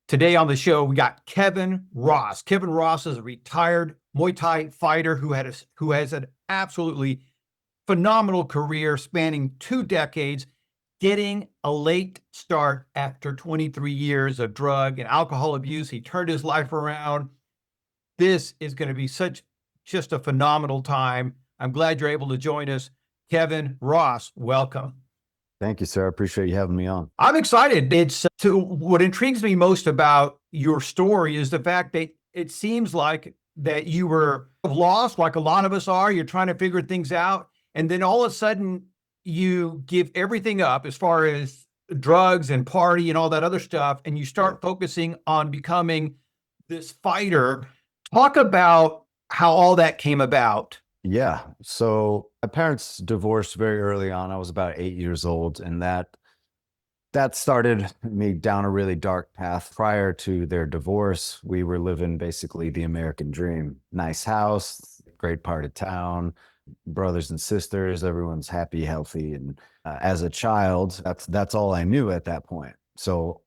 Today on the show, we got Kevin Ross. Kevin Ross is a retired Muay Thai fighter who has an absolutely phenomenal career spanning 2 decades, getting a late start after 23 years of drug and alcohol abuse. He turned his life around. This is going to be just a phenomenal time. I'm glad you're able to join us. Kevin Ross, welcome. Thank you, sir. I appreciate you having me on. I'm excited. What intrigues me most about your story is the fact that it seems like that you were lost, like a lot of us are. You're trying to figure things out. And then all of a sudden you give everything up as far as drugs and party and all that other stuff. And you start focusing on becoming this fighter. Talk about how all that came about. Yeah. So my parents divorced very early on. I was about 8 years old, and that started me down a really dark path. Prior to their divorce, we were living basically the American dream. Nice house, great part of town, brothers and sisters, everyone's happy, healthy. And as a child, that's all I knew at that point. So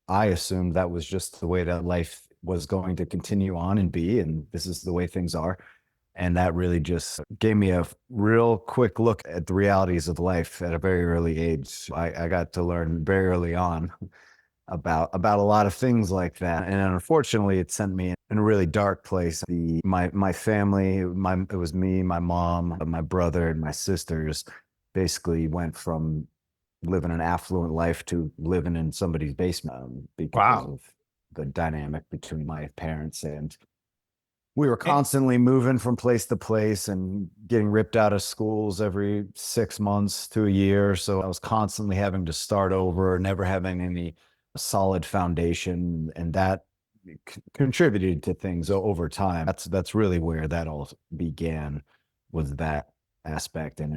I assumed that was just the way that life was going to continue on and be, and this is the way things are. And that really just gave me a real quick look at the realities of life at a very early age. I got to learn very early on about a lot of things like that. And unfortunately, it sent me in a really dark place. My family, it was me, my mom, my brother, and my sisters basically went from living an affluent life to living in somebody's basement because Wow. of the dynamic between my parents. And we were constantly moving from place to place and getting ripped out of schools every 6 months to a year. So I was constantly having to start over, never having any solid foundation. And that contributed to things over time. That's really where that all began, was that aspect. And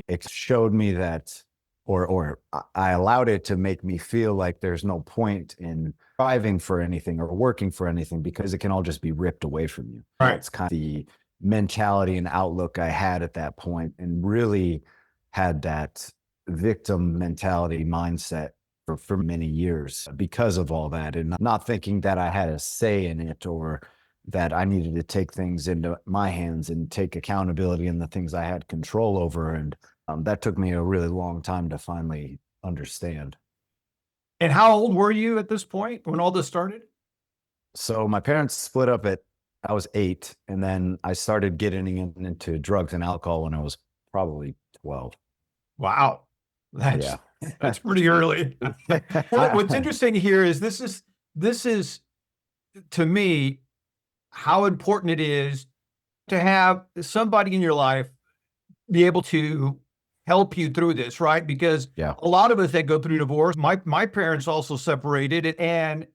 it showed me that, or I allowed it to make me feel like there's no point in striving for anything or working for anything, because it can all just be ripped away from you. Right. That's kind of the mentality and outlook I had at that point, and really had that victim mentality mindset for many years because of all that, and not thinking that I had a say in it, or that I needed to take things into my hands and take accountability in the things I had control over. And that took me a really long time to finally understand. And how old were you at this point when all this started? So my parents split up I was 8, and then I started getting into drugs and alcohol when I was probably 12. Wow. That's Yeah. that's pretty early. What's interesting here is this is to me how important it is to have somebody in your life be able to help you through this, right? Because Yeah. a lot of us that go through divorce, my parents also separated, and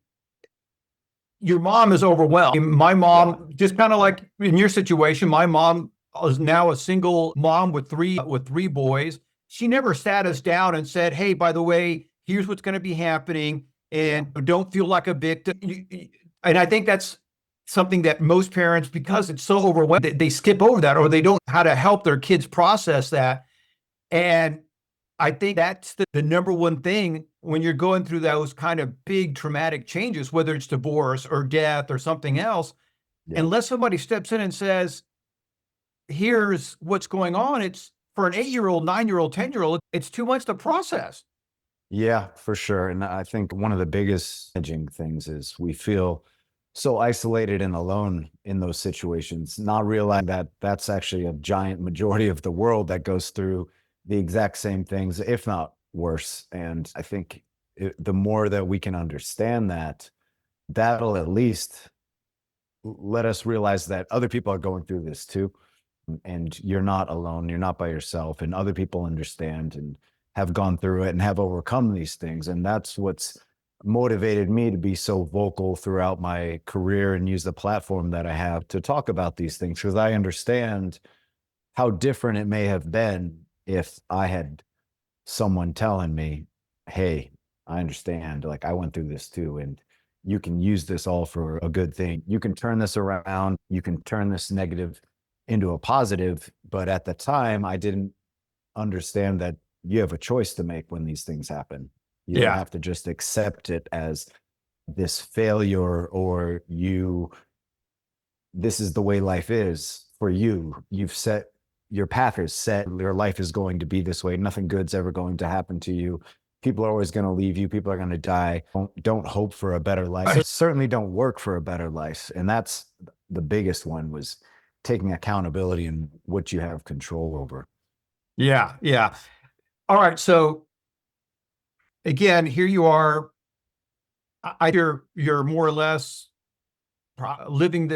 your mom is overwhelmed. My mom, just kind of like in your situation, my mom is now a single mom with three boys. She never sat us down and said, "Hey, by the way, here's what's going to be happening, and don't feel like a victim." And I think that's something that most parents, because it's so overwhelming, they skip over that, or they don't know how to help their kids process that. And I think that's the number one thing when you're going through those kind of big traumatic changes, whether it's divorce or death or something else, Yeah. unless somebody steps in and says, here's what's going on. It's for an 8-year-old, 9-year-old, 10-year-old, it's too much to process. Yeah, for sure. And I think one of the biggest edging things is we feel so isolated and alone in those situations, not realizing that that's actually a giant majority of the world that goes through the exact same things, if not worse. And I think the more that we can understand that, that'll at least let us realize that other people are going through this too. And you're not alone. You're not by yourself. And other people understand and have gone through it and have overcome these things. And that's what's motivated me to be so vocal throughout my career and use the platform that I have to talk about these things, because I understand how different it may have been if I had someone telling me, hey, I understand, like I went through this too, and you can use this all for a good thing. You can turn this around. You can turn this negative into a positive. But at the time, I didn't understand that you have a choice to make when these things happen. You don't Yeah. have to just accept it as this failure, or this is the way life is for you. You've set your path is set. Your life is going to be this way. Nothing good's ever going to happen to you. People are always going to leave you. People are going to die. Don't hope for a better life. Right. Certainly don't work for a better life. And that's the biggest one, was taking accountability and what you have control over. Yeah. Yeah. All right. So again, here you are. You're more or less living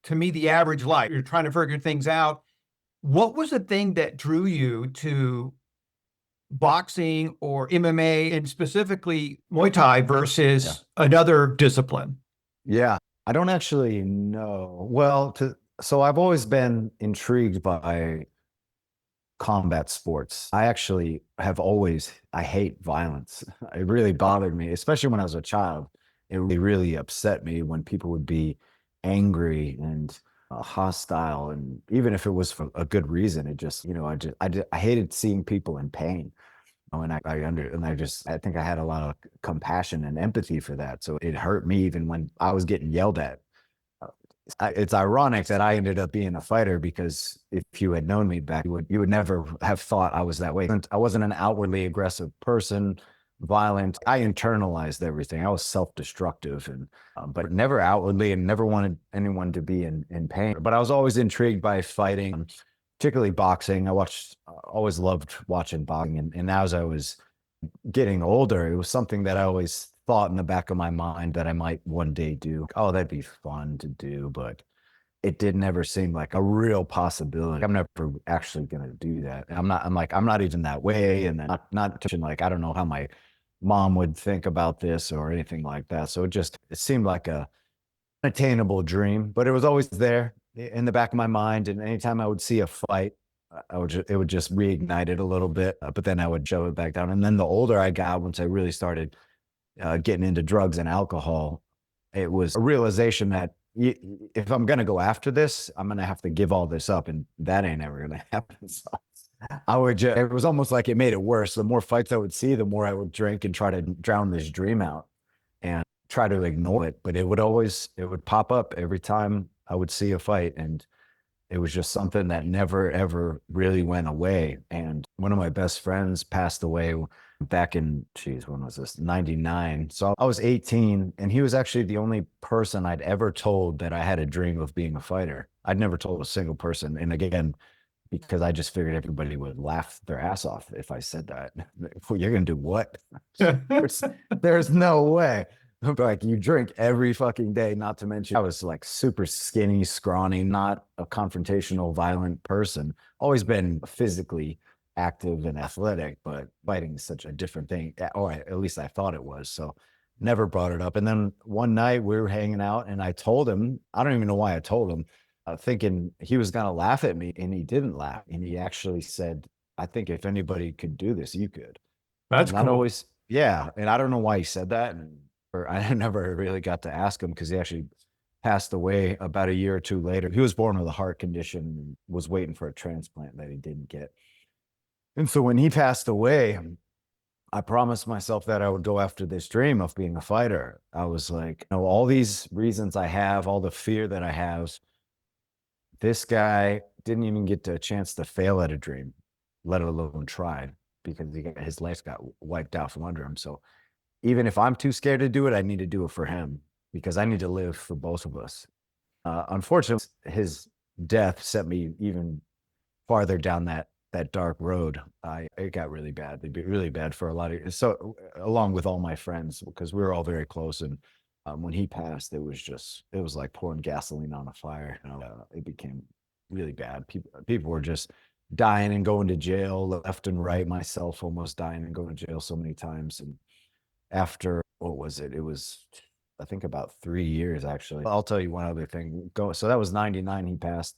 to me, the average life. You're trying to figure things out. What was the thing that drew you to boxing or MMA, and specifically Muay Thai versus another discipline? Yeah, I don't actually know. Well, so I've always been intrigued by combat sports. I actually have always, I hate violence. It really bothered me, especially when I was a child. It really upset me when people would be angry and hostile. And even if it was for a good reason, it just, I hated seeing people in pain. And I think I had a lot of compassion and empathy for that. So it hurt me even when I was getting yelled at. It's ironic that I ended up being a fighter, because if you had known me back, you would never have thought I was that way. I wasn't an outwardly aggressive person, violent. I internalized everything. I was self-destructive, and but never outwardly, and never wanted anyone to be in pain. But I was always intrigued by fighting, particularly boxing. Always loved watching boxing, and as I was getting older, it was something that I always thought in the back of my mind that I might one day do. Oh, that'd be fun to do, but it did never seem like a real possibility. I'm never actually going to do that. And I'm not even that way. And then not touching, like, I don't know how my mom would think about this or anything like that. So it seemed like a attainable dream, but it was always there in the back of my mind. And anytime I would see a fight, it would just reignite it a little bit, but then I would shove it back down. And then the older I got, once I really started getting into drugs and alcohol, it was a realization that if I'm going to go after this, I'm going to have to give all this up, and that ain't ever going to happen. So it was almost like it made it worse. The more fights I would see, the more I would drink and try to drown this dream out and try to ignore it. But it would pop up every time I would see a fight. And it was just something that never, ever really went away. And one of my best friends passed away back in, when was this? 99. So I was 18, and he was actually the only person I'd ever told that I had a dream of being a fighter. I'd never told a single person. And again, because I just figured everybody would laugh their ass off if I said that. Well, you're going to do what? There's no way. Like, you drink every fucking day, not to mention I was like super skinny, scrawny, not a confrontational, violent person. Always been physically active and athletic, but fighting is such a different thing, or at least I thought it was. So never brought it up. And then one night we were hanging out, and I told him, I don't even know why I told him, thinking he was going to laugh at me, and he didn't laugh. And he actually said, I think if anybody could do this, you could. That's Not cool. always, yeah. And I don't know why he said that. Or I never really got to ask him, because he actually passed away about a year or two later. He was born with a heart condition and was waiting for a transplant that he didn't get. And so when he passed away, I promised myself that I would go after this dream of being a fighter. I was like, all these reasons I have, all the fear that I have, this guy didn't even get a chance to fail at a dream, let alone try, because his life got wiped out from under him. So even if I'm too scared to do it, I need to do it for him, because I need to live for both of us. Unfortunately, his death sent me even farther down that dark road. It got really bad. It'd be really bad for a lot of, so along with all my friends, because we were all very close. And when he passed, it was like pouring gasoline on a fire. It became really bad. People were just dying and going to jail left and right. Myself almost dying and going to jail so many times. And after, what was it? It was, I think, about 3 years, actually. I'll tell you one other thing. So that was 99, he passed.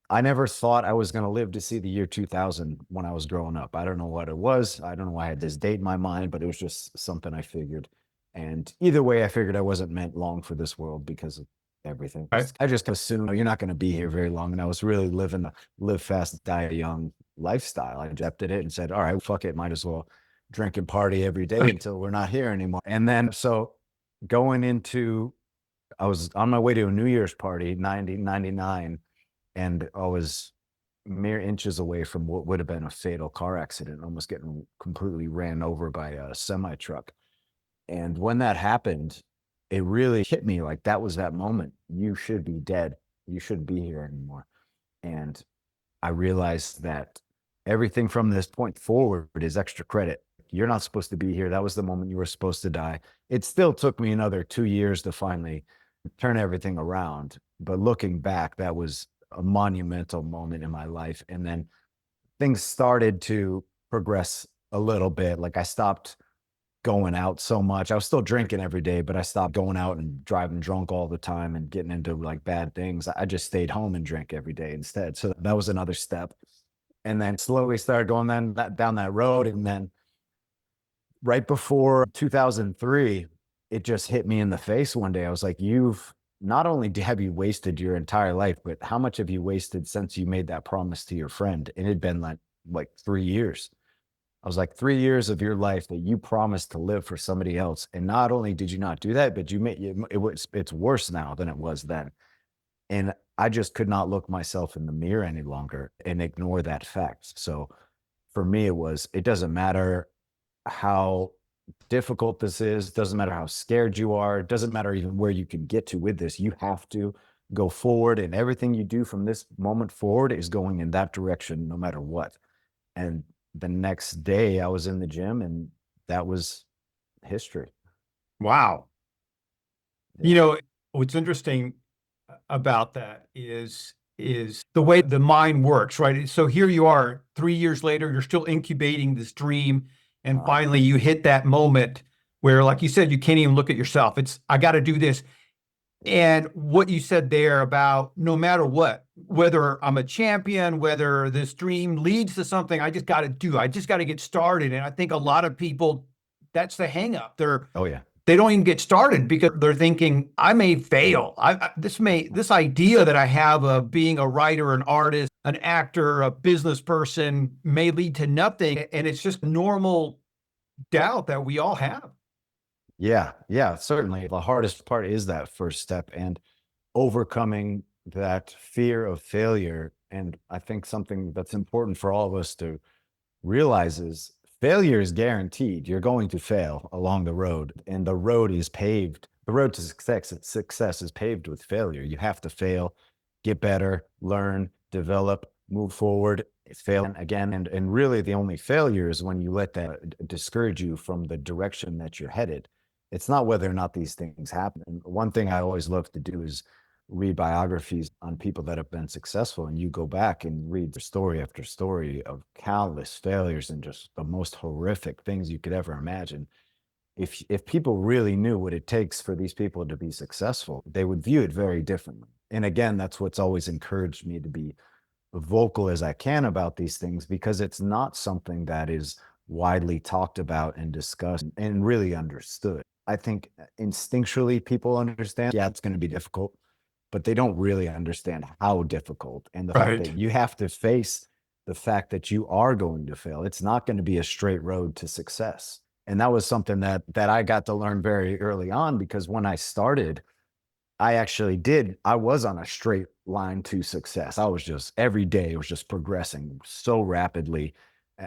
I never thought I was going to live to see the year 2000 when I was growing up. I don't know what it was. I don't know why I had this date in my mind, but it was just something I figured. And either way, I figured I wasn't meant long for this world because of everything. Right. I just assumed you're not going to be here very long. And I was really living a live fast, die young lifestyle. I accepted it and said, all right, fuck it. Might as well drink and party every day until we're not here anymore. And then, so going into, I was on my way to a New Year's party, 1999, and I was mere inches away from what would have been a fatal car accident, almost getting completely ran over by a semi truck. And when that happened, it really hit me like that was that moment. You should be dead. You shouldn't be here anymore. And I realized that everything from this point forward is extra credit. You're not supposed to be here. That was the moment you were supposed to die. It still took me another 2 years to finally turn everything around. But looking back, that was a monumental moment in my life. And then things started to progress a little bit. Like I stopped going out so much. I was still drinking every day, but I stopped going out and driving drunk all the time and getting into like bad things. I just stayed home and drank every day instead. So that was another step. And then slowly started going down that road. And then right before 2003, it just hit me in the face one day. I was like, you've not only have you wasted your entire life, but how much have you wasted since you made that promise to your friend? And it had been like 3 years. I was like, 3 years of your life that you promised to live for somebody else. And not only did you not do that, but it's worse now than it was then. And I just could not look myself in the mirror any longer and ignore that fact. So for me, it doesn't matter how difficult this is, doesn't matter how scared you are, it doesn't matter even where you can get to with this. You have to go forward, and everything you do from this moment forward is going in that direction no matter what. And the next day I was in the gym and that was history. Wow. Yeah. You know, what's interesting about that is the way the mind works, right? So here you are 3 years later, you're still incubating this dream, and Uh, finally you hit that moment where, like you said, you can't even look at yourself. It's, I got to do this. And what you said there about no matter what, whether I'm a champion, whether this dream leads to something, I just got to do. I just got to get started. And I think a lot of people, that's the hang up. oh yeah. They don't even get started because they're thinking, I may fail. This idea that I have of being a writer, an artist, an actor, a business person may lead to nothing. And it's just normal doubt that we all have. Yeah, yeah, certainly. The hardest part is that first step and overcoming that fear of failure. And I think something that's important for all of us to realize is failure is guaranteed. You're going to fail along the road, and the road is paved. The road to success is paved with failure. You have to fail, get better, learn, develop, move forward, fail again. And really, the only failure is when you let that discourage you from the direction that you're headed. It's not whether or not these things happen. And one thing I always love to do is read biographies on people that have been successful, and you go back and read the story after story of countless failures and just the most horrific things you could ever imagine. If people really knew what it takes for these people to be successful, they would view it very differently. And again, that's what's always encouraged me to be vocal as I can about these things, because it's not something that is widely talked about and discussed and really understood. I think instinctually people understand, yeah, it's going to be difficult, but they don't really understand how difficult, and the fact Right. that you have to face the fact that you are going to fail. It's not going to be a straight road to success. And that was something that I got to learn very early on, because when I started, I was on a straight line to success. I was just every day, it was just progressing so rapidly.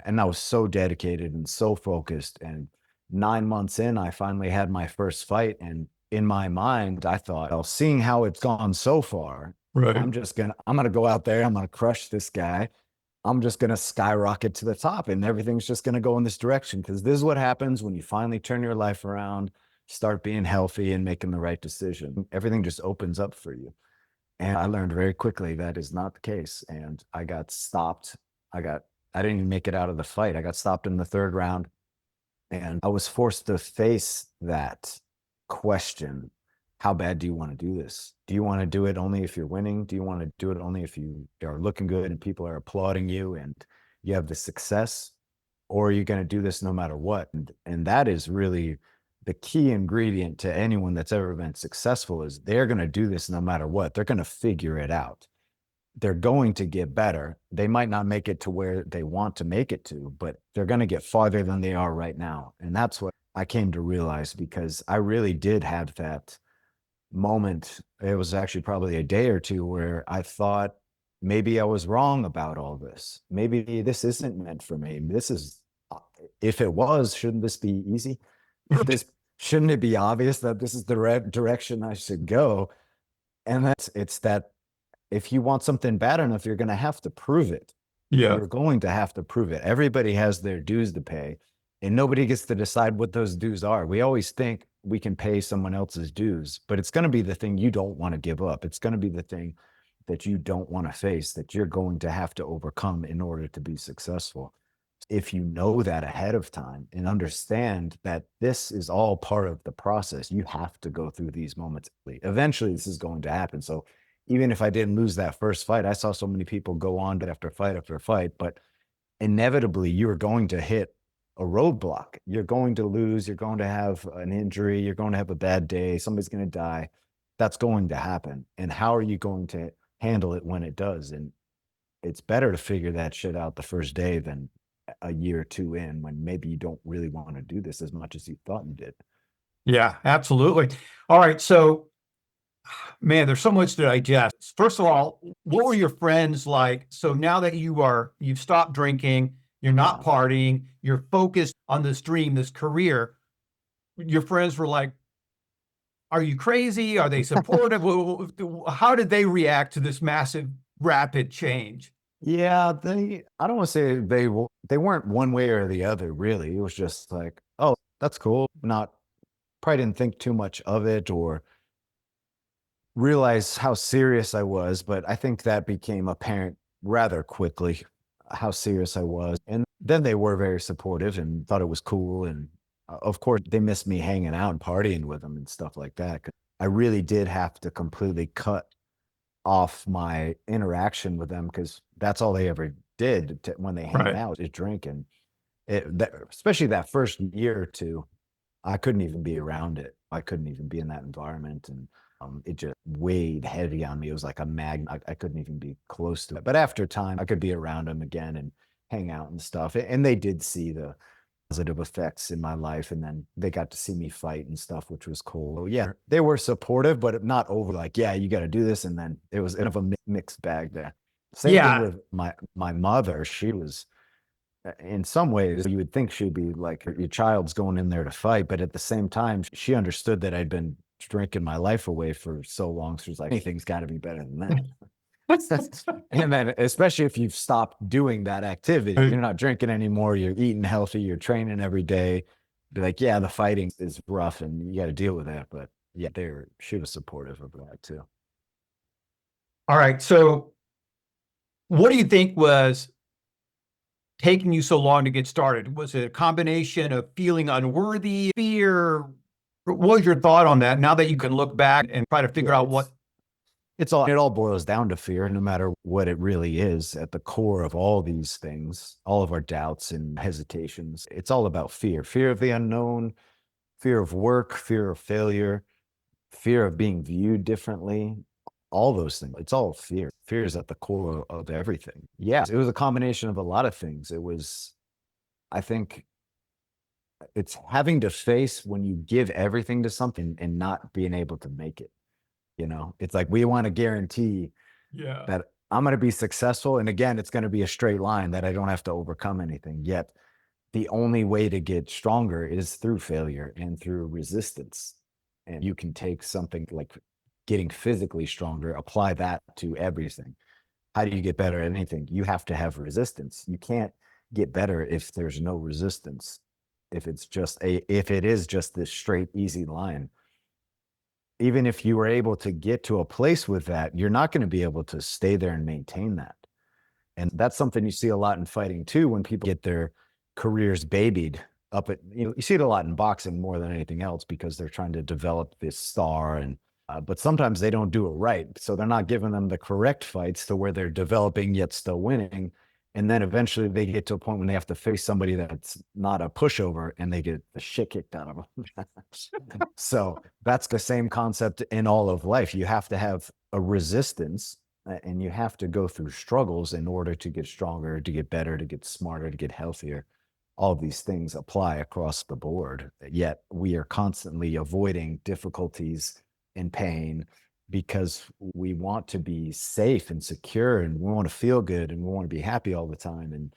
And I was so dedicated and so focused. And 9 months in, I finally had my first fight. And in my mind, I thought, well, seeing how it's gone so far, Right. I'm gonna go out there, I'm gonna crush this guy. I'm just gonna skyrocket to the top, and everything's just gonna go in this direction. Because this is what happens when you finally turn your life around, start being healthy and making the right decision. Everything just opens up for you. And I learned very quickly that is not the case. And I got stopped. I didn't even make it out of the fight. I got stopped in the third round. And I was forced to face that question. How bad do you want to do this? Do you want to do it only if you're winning? Do you want to do it only if you are looking good and people are applauding you and you have the success? Or are you going to do this no matter what? And that is really the key ingredient to anyone that's ever been successful, is they're going to do this no matter what. They're going to figure it out. They're going to get better. They might not make it to where they want to make it to, but they're going to get farther than they are right now. And that's what I came to realize, because I really did have that moment. It was actually probably a day or two where I thought maybe I was wrong about all this. Maybe this isn't meant for me. This is, if it was, shouldn't this be easy? This shouldn't it be obvious that this is the direction I should go? And it's that if you want something bad enough, you're going to have to prove it. Yeah. You're going to have to prove it. Everybody has their dues to pay, and nobody gets to decide what those dues are. We always think we can pay someone else's dues, but it's going to be the thing you don't want to give up. It's going to be the thing that you don't want to face, that you're going to have to overcome in order to be successful. If you know that ahead of time and understand that this is all part of the process, you have to go through these moments. Eventually, this is going to happen. So even if I didn't lose that first fight, I saw so many people go on to after fight, but inevitably you're going to hit a roadblock. You're going to lose. You're going to have an injury. You're going to have a bad day. Somebody's going to die. That's going to happen. And how are you going to handle it when it does? And it's better to figure that shit out the first day than a year or two in, when maybe you don't really want to do this as much as you thought you did. Yeah, absolutely. All right. So, man, there's so much to digest. First of all, what were your friends like? So now that you've stopped drinking, you're not partying, you're focused on this dream, this career, your friends were like, are you crazy? Are they supportive? How did they react to this massive, rapid change? Yeah, I don't want to say they weren't one way or the other, really. It was just like, oh, that's cool. Not Probably didn't think too much of it or realize how serious I was, but I think that became apparent rather quickly, how serious I was. And then they were very supportive and thought it was cool. And of course, they missed me hanging out and partying with them and stuff like that. 'Cause I really did have to completely cut off my interaction with them, because that's all they ever did when they hang Right. out, is drink. And especially that first year or two, I couldn't even be around it. I couldn't even be in that environment, and it just weighed heavy on me. It was like a magnet. I couldn't even be close to it. But after time, I could be around them again and hang out and stuff. And they did see the positive effects in my life, and then they got to see me fight and stuff, which was cool. So yeah, they were supportive, but not over like, yeah, you got to do this. And then it was kind of a mixed bag there. Same thing Yeah. with my mother. She was, in some ways, you would think she'd be like, your child's going in there to fight, but at the same time, she understood that I'd been drinking my life away for so long. She was like, anything's got to be better than that. And then, especially if you've stopped doing that activity, you're not drinking anymore, you're eating healthy, you're training every day. Be like, yeah, the fighting is rough and you got to deal with that. But yeah, she was supportive of that too. All right. So, what do you think was taking you so long to get started? Was it a combination of feeling unworthy, fear? What was your thought on that now that you can look back and try to figure Yeah, out what? it all boils down to fear, no matter what it really is. At the core of all these things, all of our doubts and hesitations, it's all about fear. Fear of the unknown, fear of work, fear of failure, fear of being viewed differently, all those things. It's all fear. Fear is at the core of everything. Yeah, it was a combination of a lot of things. It was, I think, it's having to face when you give everything to something and not being able to make it. It's like, we want to guarantee Yeah. that I'm going to be successful. And again, it's going to be a straight line, that I don't have to overcome anything. Yet the only way to get stronger is through failure and through resistance. And you can take something like getting physically stronger, apply that to everything. How do you get better at anything? You have to have resistance. You can't get better if there's no resistance. If it is just this straight, easy line. Even if you were able to get to a place with that, you're not going to be able to stay there and maintain that. And that's something you see a lot in fighting too, when people get their careers babied up at, you see it a lot in boxing more than anything else, because they're trying to develop this star. And but sometimes they don't do it right. So they're not giving them the correct fights to where they're developing yet still winning. And then eventually they get to a point when they have to face somebody that's not a pushover, and they get the shit kicked out of them. So that's the same concept in all of life. You have to have a resistance, and you have to go through struggles in order to get stronger, to get better, to get smarter, to get healthier. all of these things apply across the board. Yet we are constantly avoiding difficulties and pain because we want to be safe and secure, and we want to feel good, and we want to be happy all the time. And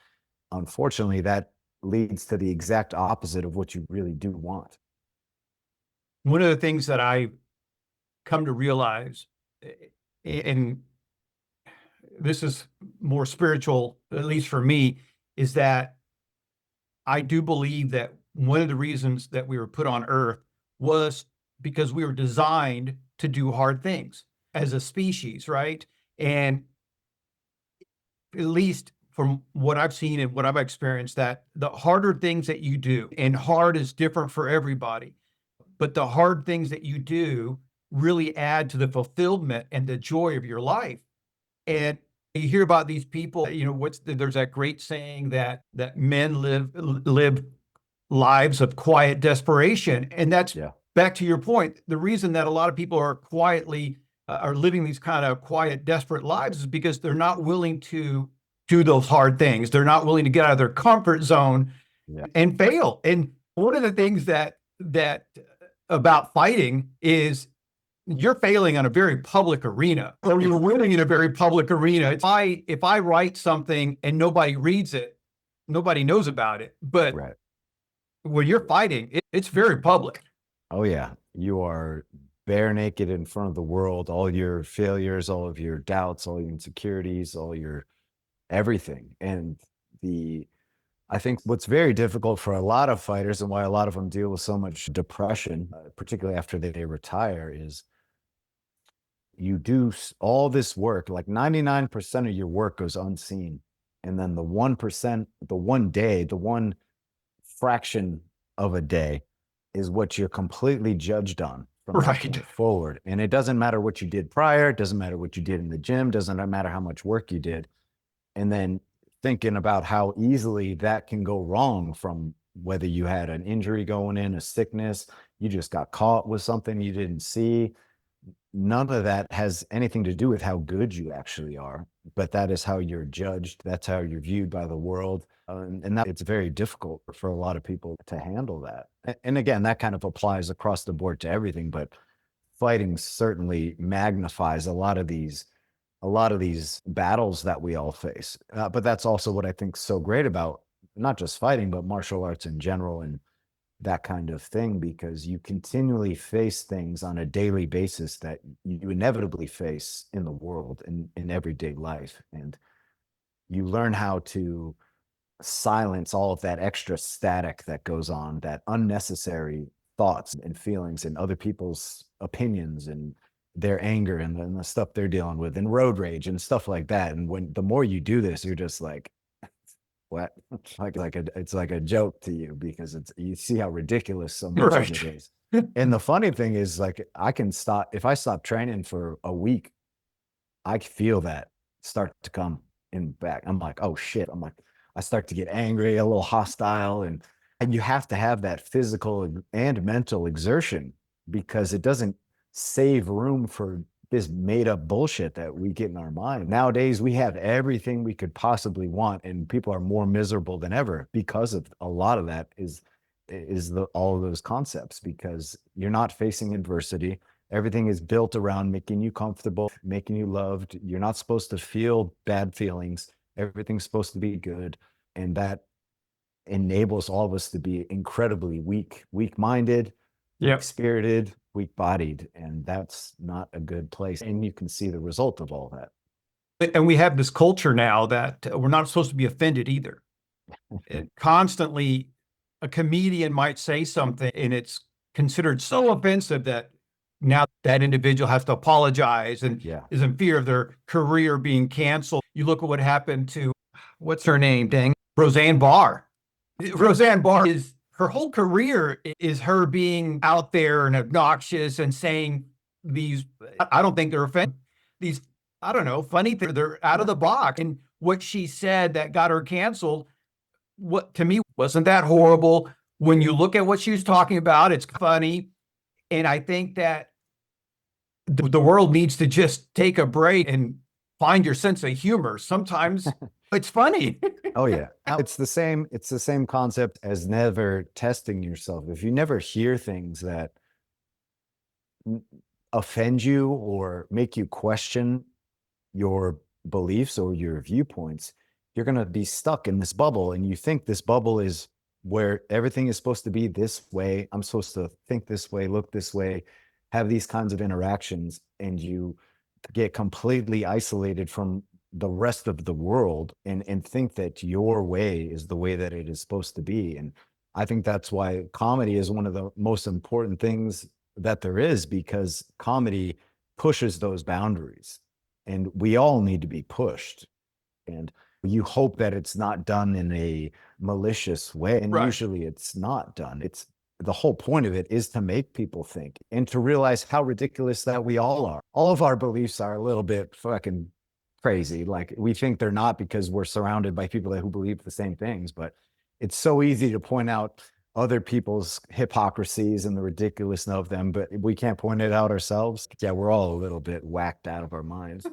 unfortunately, that leads to the exact opposite of what you really do want. One of the things that I come to realize, and this is more spiritual, at least for me, is that I do believe that one of the reasons that we were put on earth was because we were designed to do hard things as a species, right? And at least from what I've seen and what I've experienced, that the harder things that you do, and hard is different for everybody, but the hard things that you do really add to the fulfillment and the joy of your life. And you hear about these people, there's that great saying that men live lives of quiet desperation. And that's back to your point. The reason that a lot of people are quietly are living these kind of quiet, desperate lives is because they're not willing to do those hard things. They're not willing to get out of their comfort zone and fail. And one of the things that about fighting is you're failing on a very public arena, or you're winning in a very public arena. If I write something and nobody reads it, nobody knows about it. But when you're fighting, it's very public. Oh yeah, you are bare naked in front of the world. All your failures, all of your doubts, all your insecurities, all your everything. And I think what's very difficult for a lot of fighters, and why a lot of them deal with so much depression, particularly after they retire, is you do all this work, like 99% of your work goes unseen. And then the 1%, the one day, the one fraction of a day is what you're completely judged on from that point forward. And it doesn't matter what you did prior. It doesn't matter what you did in the gym. Doesn't matter how much work you did. And then thinking about how easily that can go wrong, from whether you had an injury going in, a sickness, you just got caught with something you didn't see. None of that has anything to do with how good you actually are, but that is how you're judged. That's how you're viewed by the world. And that it's very difficult for a lot of people to handle that. And again, that kind of applies across the board to everything, but fighting certainly magnifies a lot of these battles that we all face. But that's also what I think is so great about not just fighting, but martial arts in general, and that kind of thing, because you continually face things on a daily basis that you inevitably face in the world, in everyday life. And you learn how to silence all of that extra static that goes on, that unnecessary thoughts and feelings and other people's opinions and their anger and the stuff they're dealing with, and road rage and stuff like that. And the more you do this, you're just like, what? It's like a joke to you, because you see how ridiculous so much of it is. And the funny thing is, like, if I stop training for a week, I feel that start to come in back. I'm like, oh shit. I start to get angry, a little hostile, and you have to have that physical and mental exertion, because it doesn't save room for this made up bullshit that we get in our mind. Nowadays, we have everything we could possibly want, and people are more miserable than ever because of a lot of that is all of those concepts, because you're not facing adversity. Everything is built around making you comfortable, making you loved. You're not supposed to feel bad feelings. Everything's supposed to be good. And that enables all of us to be incredibly weak-minded, weak-spirited, weak-bodied. And that's not a good place. And you can see the result of all that. And we have this culture now that we're not supposed to be offended either. Constantly, a comedian might say something and it's considered so offensive that now that individual has to apologize and is in fear of their career being canceled. You look at what happened to, what's her name, Roseanne Barr. Roseanne Barr her whole career is her being out there and obnoxious and saying these, I don't think they're offensive, these, I don't know, funny things. They're out of the box. And what she said that got her canceled, what to me wasn't that horrible. When you look at what she was talking about, it's funny. And I think that the world needs to just take a break and find your sense of humor. Sometimes it's funny. Oh yeah. It's the same concept as never testing yourself. If you never hear things that offend you or make you question your beliefs or your viewpoints, you're going to be stuck in this bubble. And you think this bubble is where everything is supposed to be this way. I'm supposed to think this way, look this way, have these kinds of interactions. And you get completely isolated from the rest of the world and think that your way is the way that it is supposed to be. And I think that's why comedy is one of the most important things that there is, because comedy pushes those boundaries and we all need to be pushed. And you hope that it's not done in a malicious way. And Right. usually it's not done. It's the whole point of it is to make people think and to realize how ridiculous that we all are. All of our beliefs are a little bit fucking crazy. Like we think they're not because we're surrounded by people who believe the same things, but it's so easy to point out other people's hypocrisies and the ridiculousness of them, but we can't point it out ourselves. Yeah, we're all a little bit whacked out of our minds.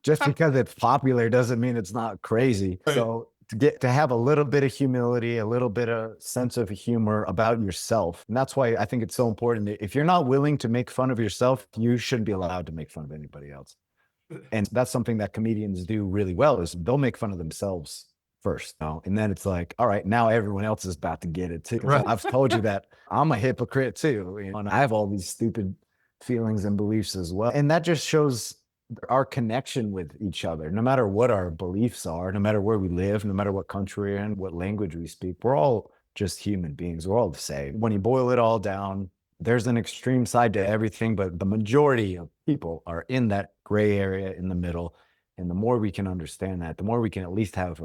Just because it's popular doesn't mean it's not crazy. Right. So to have a little bit of humility, a little bit of sense of humor about yourself. And that's why I think it's so important that if you're not willing to make fun of yourself, you shouldn't be allowed to make fun of anybody else. And that's something that comedians do really well, is they'll make fun of themselves first. And then it's like, all right, now everyone else is about to get it too. Right. I've told you that I'm a hypocrite too. And I have all these stupid feelings and beliefs as well. And that just shows our connection with each other. No matter what our beliefs are, no matter where we live, no matter what country we're in, what language we speak, we're all just human beings. We're all the same. When you boil it all down, there's an extreme side to everything, but the majority of people are in that gray area in the middle. And the more we can understand that, the more we can at least have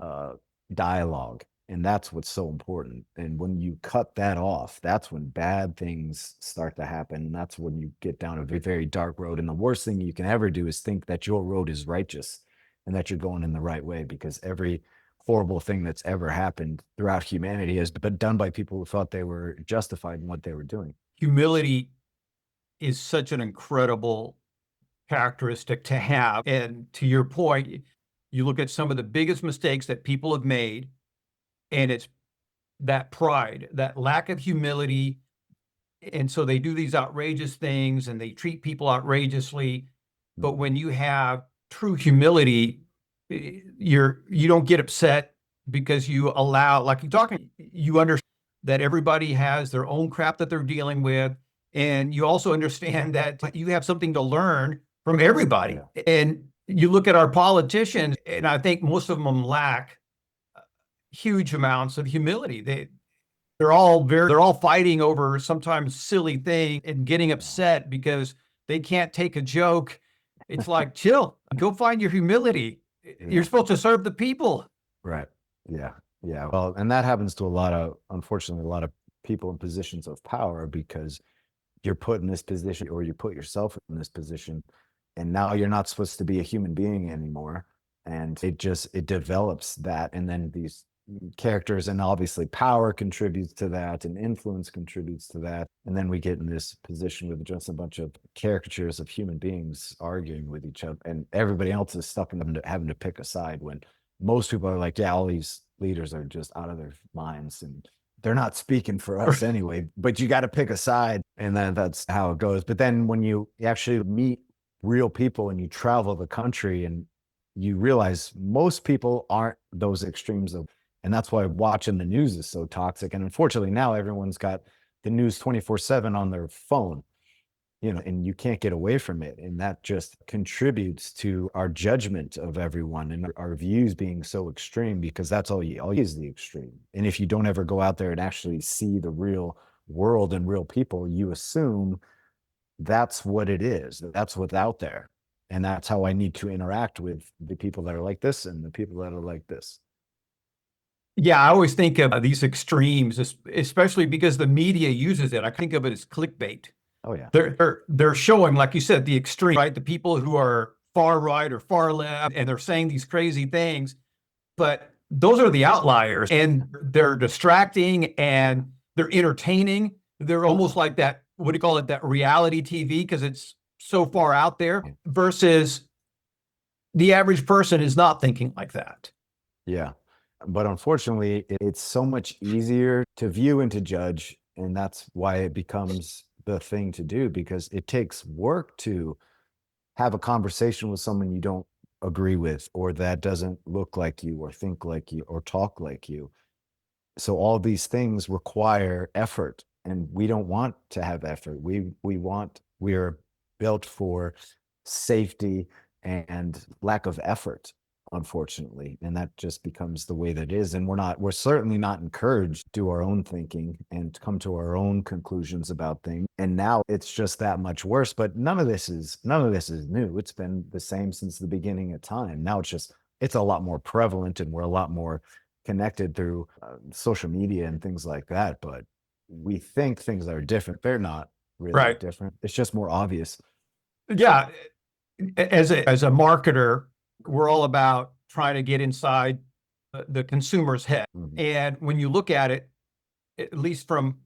dialogue. And that's what's so important. And when you cut that off, that's when bad things start to happen. And that's when you get down a very, very dark road. And the worst thing you can ever do is think that your road is righteous and that you're going in the right way, because every horrible thing that's ever happened throughout humanity has been done by people who thought they were justified in what they were doing. Humility is such an incredible characteristic to have. And to your point, you look at some of the biggest mistakes that people have made, and it's that pride, that lack of humility. And so they do these outrageous things and they treat people outrageously. But when you have true humility, you don't get upset because you allow, like you're talking, you understand that everybody has their own crap that they're dealing with. And you also understand that you have something to learn from everybody. Yeah. And you look at our politicians, and I think most of them lack huge amounts of humility. They're all fighting over sometimes silly thing and getting upset because they can't take a joke. It's like, chill, go find your humility. You're supposed to serve the people. Right. Yeah. Yeah. Well, and that happens to unfortunately, a lot of people in positions of power, because you're put in this position, or you put yourself in this position, and now you're not supposed to be a human being anymore. And it develops that. And then these characters, and obviously power contributes to that, and influence contributes to that. And then we get in this position with just a bunch of caricatures of human beings arguing with each other, and everybody else is stuck in having to pick a side, when most people are like, yeah, all these leaders are just out of their minds and they're not speaking for us anyway, but you got to pick a side. And then that's how it goes. But then when you actually meet real people and you travel the country, and you realize most people aren't those extremes of, and that's why watching the news is so toxic. And unfortunately now everyone's got the news 24/7 on their phone, and you can't get away from it. And that just contributes to our judgment of everyone and our views being so extreme, because that's all is the extreme. And if you don't ever go out there and actually see the real world and real people, you assume that's what it is. That's what's out there. And that's how I need to interact with the people that are like this and the people that are like this. Yeah, I always think of these extremes, especially because the media uses it. I think of it as clickbait. Oh yeah. They're showing, like you said, the extreme, right? The people who are far right or far left, and they're saying these crazy things, but those are the outliers, and they're distracting and they're entertaining. They're almost like that, what do you call it? That reality TV, because it's so far out there, versus the average person is not thinking like that. Yeah. But unfortunately, it's so much easier to view and to judge. And that's why it becomes the thing to do, because it takes work to have a conversation with someone you don't agree with, or that doesn't look like you, or think like you, or talk like you. So all these things require effort, and we don't want to have effort. We are built for safety and lack of effort, unfortunately, and that just becomes the way that it is. And we're certainly not encouraged to do our own thinking and come to our own conclusions about things. And now it's just that much worse. But none of this is new. It's been the same since the beginning of time. Now it's a lot more prevalent, and we're a lot more connected through social media and things like that. But we think things are different. They're not really Right. different. It's just more obvious. Yeah. As a marketer, we're all about trying to get inside the consumer's head. Mhm. And when you look at it, at least from,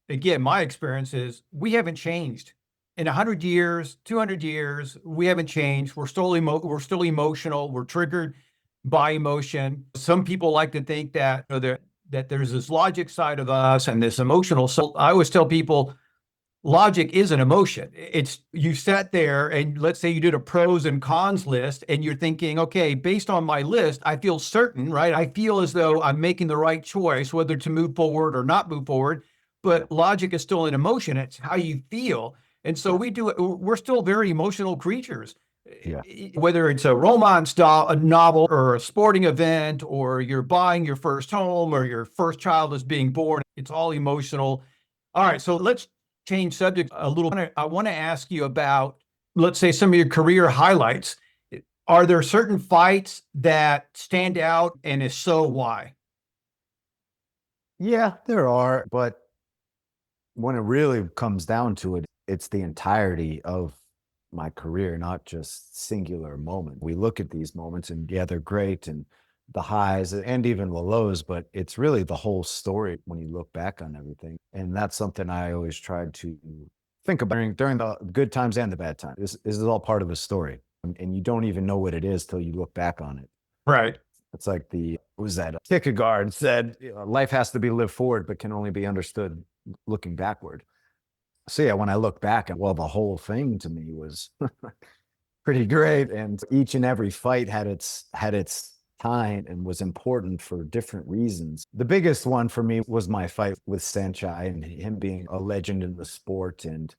again, my experience is we haven't changed in 100 years, 200 years. We haven't changed. We're still emotional. We're triggered by emotion. Some people like to think that, that there's this logic side of us and this emotional. So I always tell people, logic is an emotion. It's, you sat there and let's say you did a pros and cons list and you're thinking, okay, based on my list, I feel certain, right? I feel as though I'm making the right choice, whether to move forward or not move forward. But logic is still an emotion. It's how you feel. And so we're still very emotional creatures. Yeah. Whether it's a romance a novel or a sporting event, or you're buying your first home or your first child is being born, it's all emotional. All right, so let's change subject a little. I want to ask you about, let's say, some of your career highlights. Are there certain fights that stand out, and if so, why? Yeah, there are, but when it really comes down to it, it's the entirety of my career, not just singular moment. We look at these moments and yeah, they're great, and the highs and even the lows, but it's really the whole story when you look back on everything. And that's something I always tried to think about during the good times and the bad times. This is all part of a story. And you don't even know what it is till you look back on it. Right. It's like what was that? Kierkegaard said, life has to be lived forward, but can only be understood looking backward. So yeah, when I look back, well, the whole thing to me was pretty great, and each and every fight had its time and was important for different reasons. The biggest one for me was my fight with San Shou, and him being a legend in the sport, and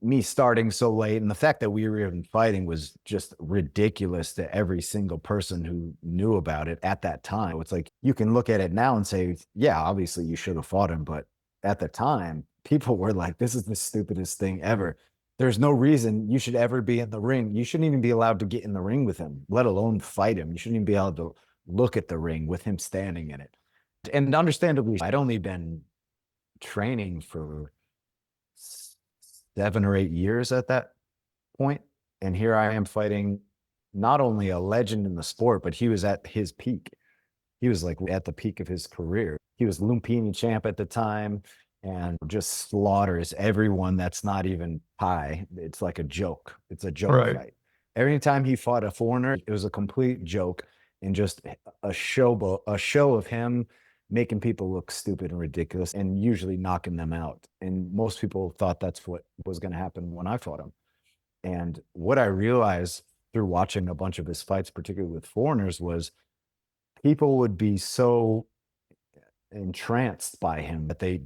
me starting so late, and the fact that we were even fighting was just ridiculous to every single person who knew about it at that time. It's like you can look at it now and say, yeah, obviously you should have fought him, but at the time, people were like, this is the stupidest thing ever. There's no reason you should ever be in the ring. You shouldn't even be allowed to get in the ring with him, let alone fight him. You shouldn't even be able to look at the ring with him standing in it. And understandably, I'd only been training for 7 or 8 years at that point, and here I am fighting not only a legend in the sport, but he was at his peak. He was like at the peak of his career. He was Lumpini champ at the time and just slaughters everyone that's not even high. It's like a joke. It's a joke Right. fight. Every time he fought a foreigner, it was a complete joke and just a show of him making people look stupid and ridiculous and usually knocking them out. And most people thought that's what was going to happen when I fought him. And what I realized through watching a bunch of his fights, particularly with foreigners, was people would be so entranced by him that they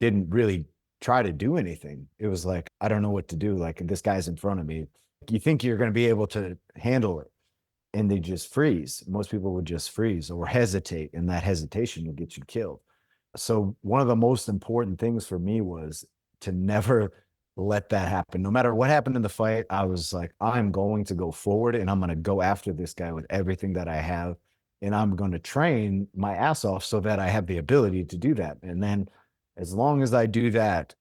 didn't really try to do anything. It was like, I don't know what to do. Like, this guy's in front of me. You think you're going to be able to handle it, and they just freeze. Most people would just freeze or hesitate, and that hesitation will get you killed. So one of the most important things for me was to never let that happen. No matter what happened in the fight, I was like, I'm going to go forward and I'm going to go after this guy with everything that I have. And I'm going to train my ass off so that I have the ability to do that. And then as long as I do that,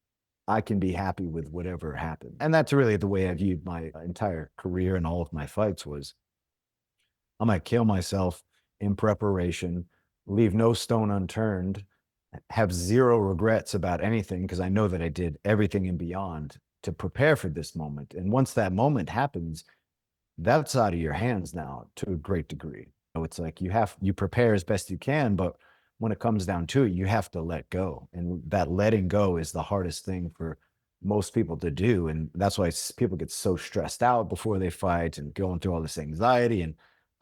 I can be happy with whatever happened. And that's really the way I viewed my entire career and all of my fights was I might kill myself in preparation, leave no stone unturned, have zero regrets about anything because I know that I did everything and beyond to prepare for this moment. And once that moment happens, that's out of your hands now to a great degree. So it's like you prepare as best you can, but when it comes down to it, you have to let go. And that letting go is the hardest thing for most people to do. And that's why people get so stressed out before they fight and going through all this anxiety. And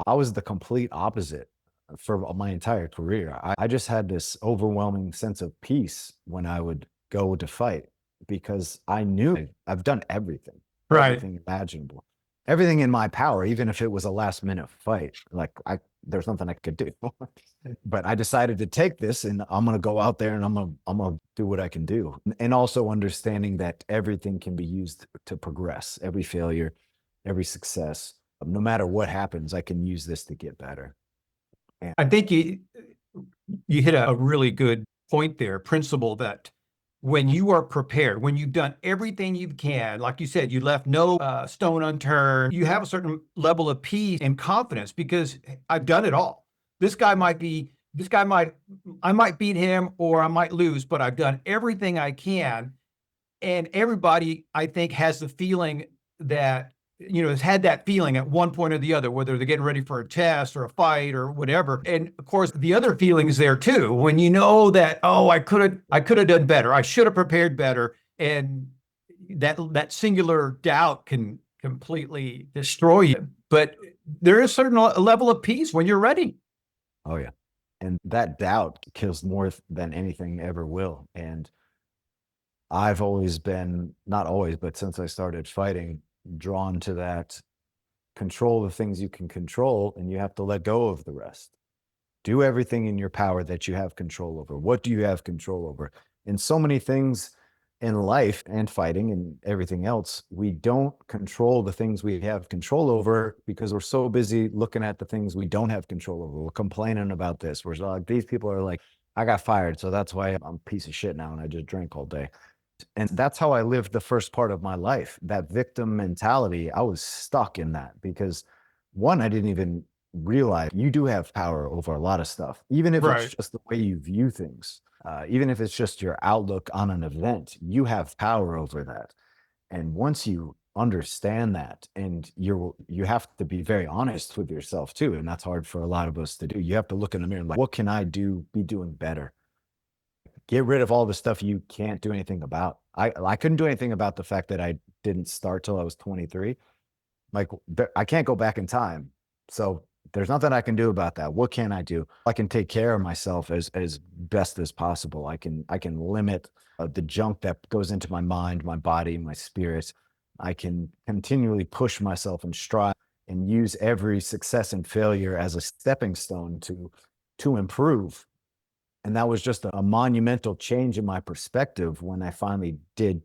I was the complete opposite for my entire career. I just had this overwhelming sense of peace when I would go to fight because I knew I've done everything, Right. everything imaginable, everything in my power, even if it was a last minute fight. Like there's nothing I could do. But I decided to take this and I'm going to go out there and I'm going to do what I can do. And also understanding that everything can be used to progress. Every failure, every success, no matter what happens, I can use this to get better. I think you hit a really good point there, principle that when you are prepared, when you've done everything you can, like you said, you left no stone unturned, you have a certain level of peace and confidence because I've done it all. I might beat him or I might lose, but I've done everything I can. And everybody, I think, has the feeling that, has had that feeling at one point or the other, whether they're getting ready for a test or a fight or whatever. And of course, the other feeling is there too, when you know that, oh, I could have done better. I should have prepared better. And that singular doubt can completely destroy you. But there is a certain level of peace when you're ready. Oh yeah. And that doubt kills more than anything ever will. And I've always been, not always, but since I started fighting, drawn to that control the things you can control and you have to let go of the rest. Do everything in your power that you have control over. What do you have control over? In so many things in life and fighting and everything else, we don't control the things we have control over because we're so busy looking at the things we don't have control over. We're complaining about this. We're like, these people are like, I got fired, so that's why I'm a piece of shit now and I just drink all day. And that's how I lived the first part of my life. That victim mentality, I was stuck in that because one, I didn't even realize you do have power over a lot of stuff, even if it's Right. just the way you view things, even if it's just your outlook on an event, you have power over that. And once you understand that, and you have to be very honest with yourself too, and that's hard for a lot of us to do. You have to look in the mirror and like, what can I be doing better? Get rid of all the stuff you can't do anything about. I couldn't do anything about the fact that I didn't start till I was 23. Like I can't go back in time. So there's nothing I can do about that. What can I do? I can take care of myself as best as possible. I can limit the junk that goes into my mind, my body, my spirit. I can continually push myself and strive and use every success and failure as a stepping stone to improve. And that was just a monumental change in my perspective when I finally did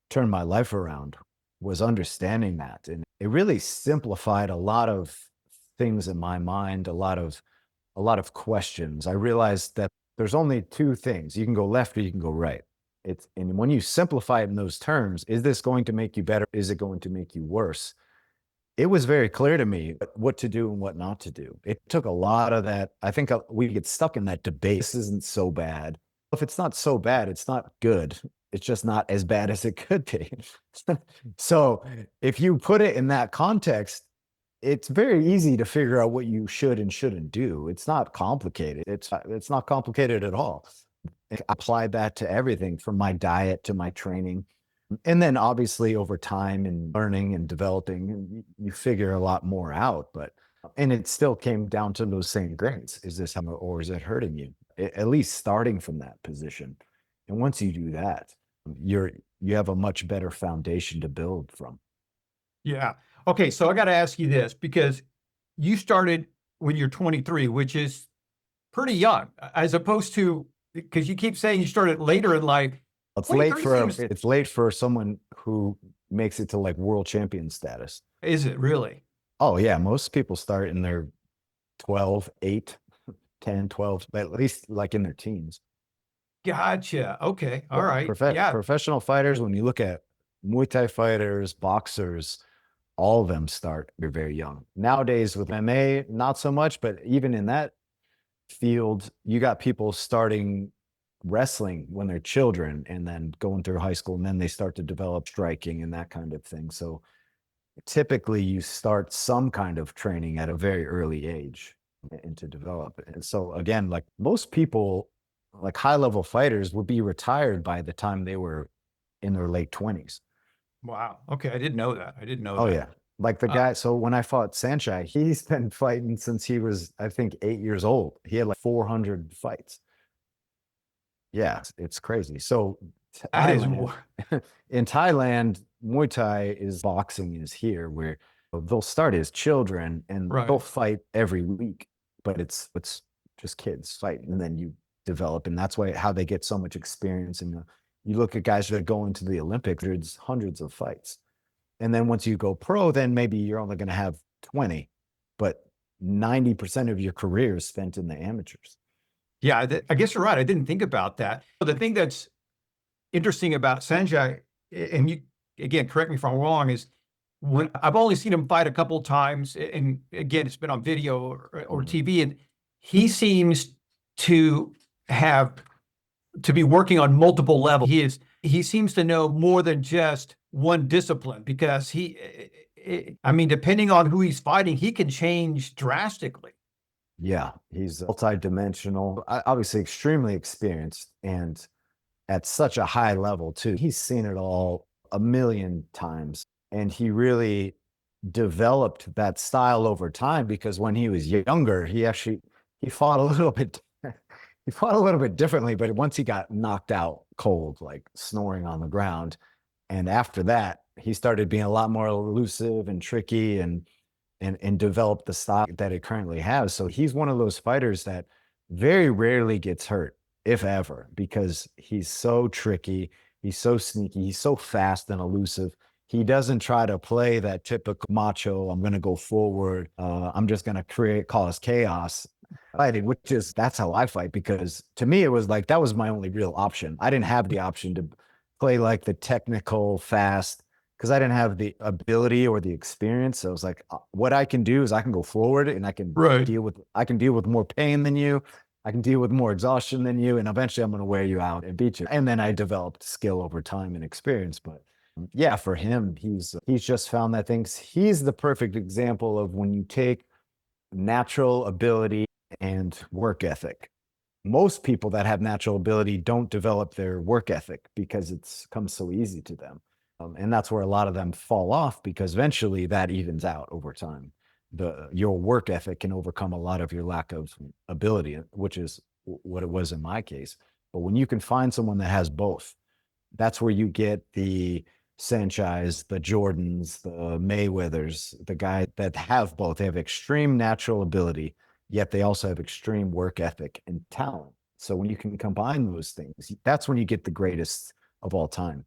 turn my life around, was understanding that. And it really simplified a lot of things in my mind, a lot of questions. I realized that there's only two things. You can go left or you can go right. And when you simplify it in those terms, is this going to make you better? Is it going to make you worse? It was very clear to me what to do and what not to do. It took a lot of that. I think we get stuck in that debate. This isn't so bad. If it's not so bad, it's not good. It's just not as bad as it could be. So if you put it in that context, it's very easy to figure out what you should and shouldn't do. It's not complicated. It's not complicated at all. I applied that to everything from my diet to my training. And then obviously over time and learning and developing, you figure a lot more out. And it still came down to those same things. Is this how, or is it hurting you? At least starting from that position. And once you do that, you have a much better foundation to build from. Yeah. Okay. So I got to ask you this because you started when you're 23, which is pretty young, as opposed to because you keep saying you started later in life. It's late 23 for seems, it's late for someone who makes it to like world champion status. is it really? Oh yeah, most people start in their 12, 8, 10, 12, but at least like in their teens. Gotcha. Okay. All Yeah, right. Yeah. professional fighters, when you look at Muay Thai fighters, boxers, all of them start very, very young. Nowadays with MMA, not so much, but even in that field, you got people starting wrestling when they're children and then going through high school and then they start to develop striking and that kind of thing. So typically you start some kind of training at a very early age and to develop it. And so again, like most people, like high level fighters would be retired by the time they were in their late 20s. Wow. Okay. I didn't know that. I didn't know Oh that. yeah. Like the Uh, guy, so when I fought Sanchai, he's been fighting since he was, I think, 8 years old. He had like 400 fights. Yeah, it's crazy. So that is, Thailand, in Thailand, Muay Thai is boxing is here where they'll start as children and they'll right. fight every week, but it's just kids fighting, and then you develop, and that's why how they get so much experience. And you look at guys that go into the Olympics, there's hundreds of fights, and then once you go pro, then maybe you're only going to have 20, but 90% of your career is spent in the amateurs. Yeah. I guess you're right. I didn't think about that. The thing that's interesting about Sanjay, and you, again, correct me if I'm wrong, is when I've only seen him fight a couple of times, and again, it's been on video or TV, and he seems to have to be working on multiple levels. He seems to know more than just one discipline because I mean, depending on who he's fighting, he can change drastically. Yeah, he's multi-dimensional, obviously extremely experienced, and at such a high level too. He's seen it all a million times, and he really developed that style over time because when he was younger, he fought a little bit he fought a little bit differently, but once he got knocked out cold, like snoring on the ground, and after that, he started being a lot more elusive and tricky and develop the style that it currently has. So he's one of those fighters that very rarely gets hurt, if ever, because he's so tricky, he's so sneaky, he's so fast and elusive. He doesn't try to play that typical macho, I'm going to go forward, I'm just going to cause chaos fighting, which is that's how I fight, because to me it was like that was my only real option. I didn't have the option to play like the technical fast because I didn't have the ability or the experience. So I was like, what I can do is I can go forward and Right. I can deal with more pain than you. I can deal with more exhaustion than you. And eventually I'm going to wear you out and beat you. And then I developed skill over time and experience. But yeah, for him, he's just found that things. He's the perfect example of when you take natural ability and work ethic. Most people that have natural ability don't develop their work ethic because it's comes so easy to them. And that's where a lot of them fall off because eventually that evens out over time. Your work ethic can overcome a lot of your lack of ability, which is what it was in my case. But when you can find someone that has both, that's where you get the Sanchais, the Jordans, the Mayweathers, the guys that have both. They have extreme natural ability, yet they also have extreme work ethic and talent. So when you can combine those things, that's when you get the greatest of all time.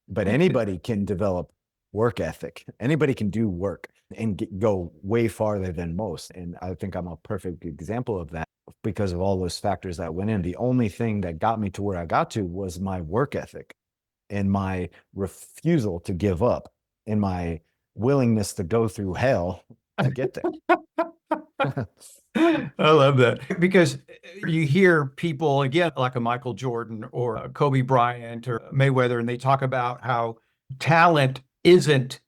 But anybody can develop work ethic. Anybody can do work and go way farther than most. And I think I'm a perfect example of that because of all those factors that went in. The only thing that got me to where I got to was my work ethic and my refusal to give up and my willingness to go through hell to get there. I love that because you hear people again like a Michael Jordan or a Kobe Bryant or Mayweather, and they talk about how talent isn't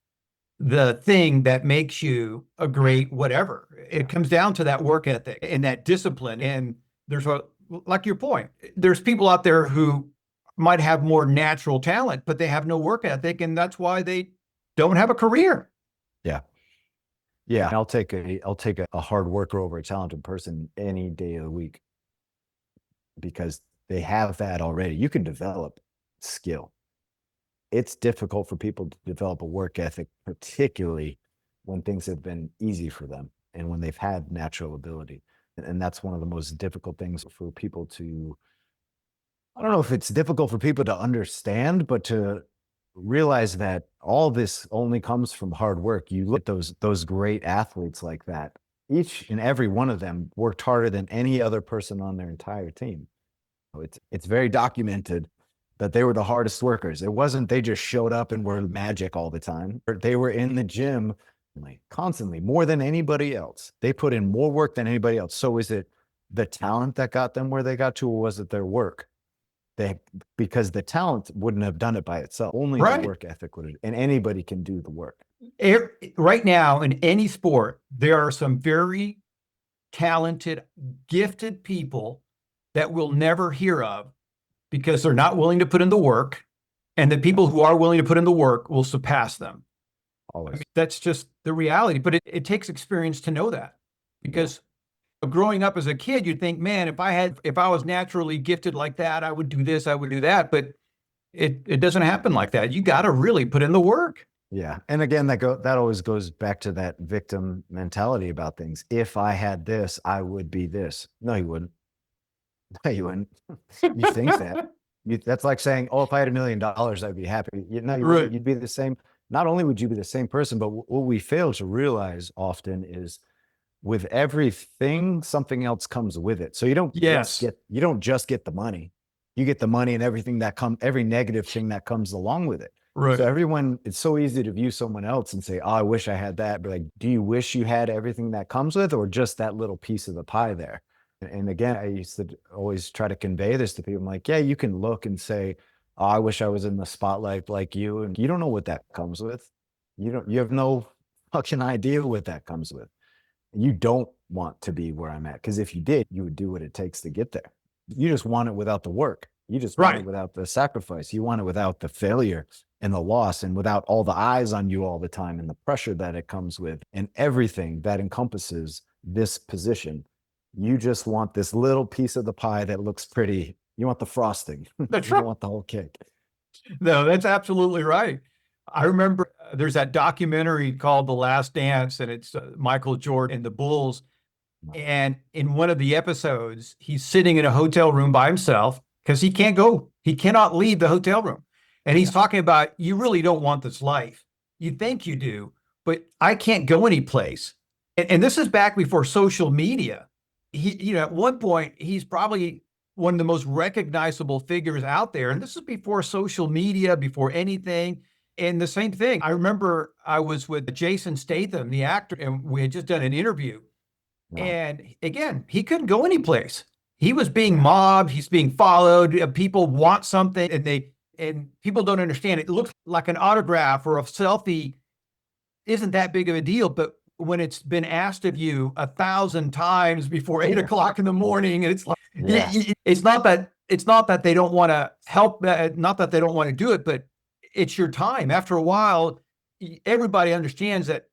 the thing that makes you a great whatever. It comes down to that work ethic and that discipline. And there's like your point, there's people out there who might have more natural talent, but they have no work ethic, and that's why they don't have a career. Yeah. Yeah. I'll take a hard worker over a talented person any day of the week because they have that already. You can develop skill. It's difficult for people to develop a work ethic, particularly when things have been easy for them and when they've had natural ability. And that's one of the most difficult things for people to, I don't know if it's difficult for people to understand, but to realize that all this only comes from hard work. You look at those great athletes like that. Each and every one of them worked harder than any other person on their entire team. It's very documented that they were the hardest workers. It wasn't they just showed up and were magic all the time. They were in the gym constantly, more than anybody else. They put in more work than anybody else. So is it the talent that got them where they got to, or was it their work? Because the talent wouldn't have done it by itself. Only the Right. work ethic would have, and anybody can do the work. Right now in any sport, there are some very talented, gifted people that we'll never hear of because they're not willing to put in the work. And the people who are willing to put in the work will surpass them. I mean, Always. that's just the reality. But it takes experience to know that because growing up as a kid, you'd think, man, if I was naturally gifted like that, I would do this, I would do that. But it doesn't happen like that. You got to really put in the work. Yeah. And again, that always goes back to that victim mentality about things. If I had this, I would be this. No, you wouldn't. No, you wouldn't. You think that. That's like saying, oh, if I had $1 million, I'd be happy. No, you wouldn't. Right. You'd be the same. Not only would you be the same person, but what we fail to realize often is with everything, something else comes with it. So Yes. you don't just get the money. You get the money and everything every negative thing that comes along with it. Right. So it's so easy to view someone else and say, oh, I wish I had that. But like, do you wish you had everything that comes with, or just that little piece of the pie there? And again, I used to always try to convey this to people. I'm like, yeah, you can look and say, oh, I wish I was in the spotlight like you. And you don't know what that comes with. You have no fucking idea what that comes with. You don't want to be where I'm at. Because if you did, you would do what it takes to get there. You just want it without the work. You just want it Right. without the sacrifice. You want it without the failure and the loss, and without all the eyes on you all the time and the pressure that it comes with and everything that encompasses this position. You just want this little piece of the pie that looks pretty. You want the frosting. That's You right. don't want the whole cake. No, that's absolutely right. I remember there's that documentary called The Last Dance, and it's Michael Jordan and the Bulls. And in one of the episodes, he's sitting in a hotel room by himself because he cannot leave the hotel room. And he's talking about, you really don't want this life. You think you do, but I can't go anyplace. And this is back before social media. At one point, he's probably one of the most recognizable figures out there. And this is before social media, before anything. And the same thing, I remember I was with Jason Statham, the actor, and we had just done an interview. No. And again, he couldn't go anyplace. He was being mobbed. He's being followed. People want something, and people don't understand. It looks like an autograph or a selfie isn't that big of a deal, but when it's been asked of you 1,000 times before 8 o'clock in the morning, and it's like, Yeah. it's not that they don't want to help, not that they don't want to do it, but it's your time. After a while, everybody understands that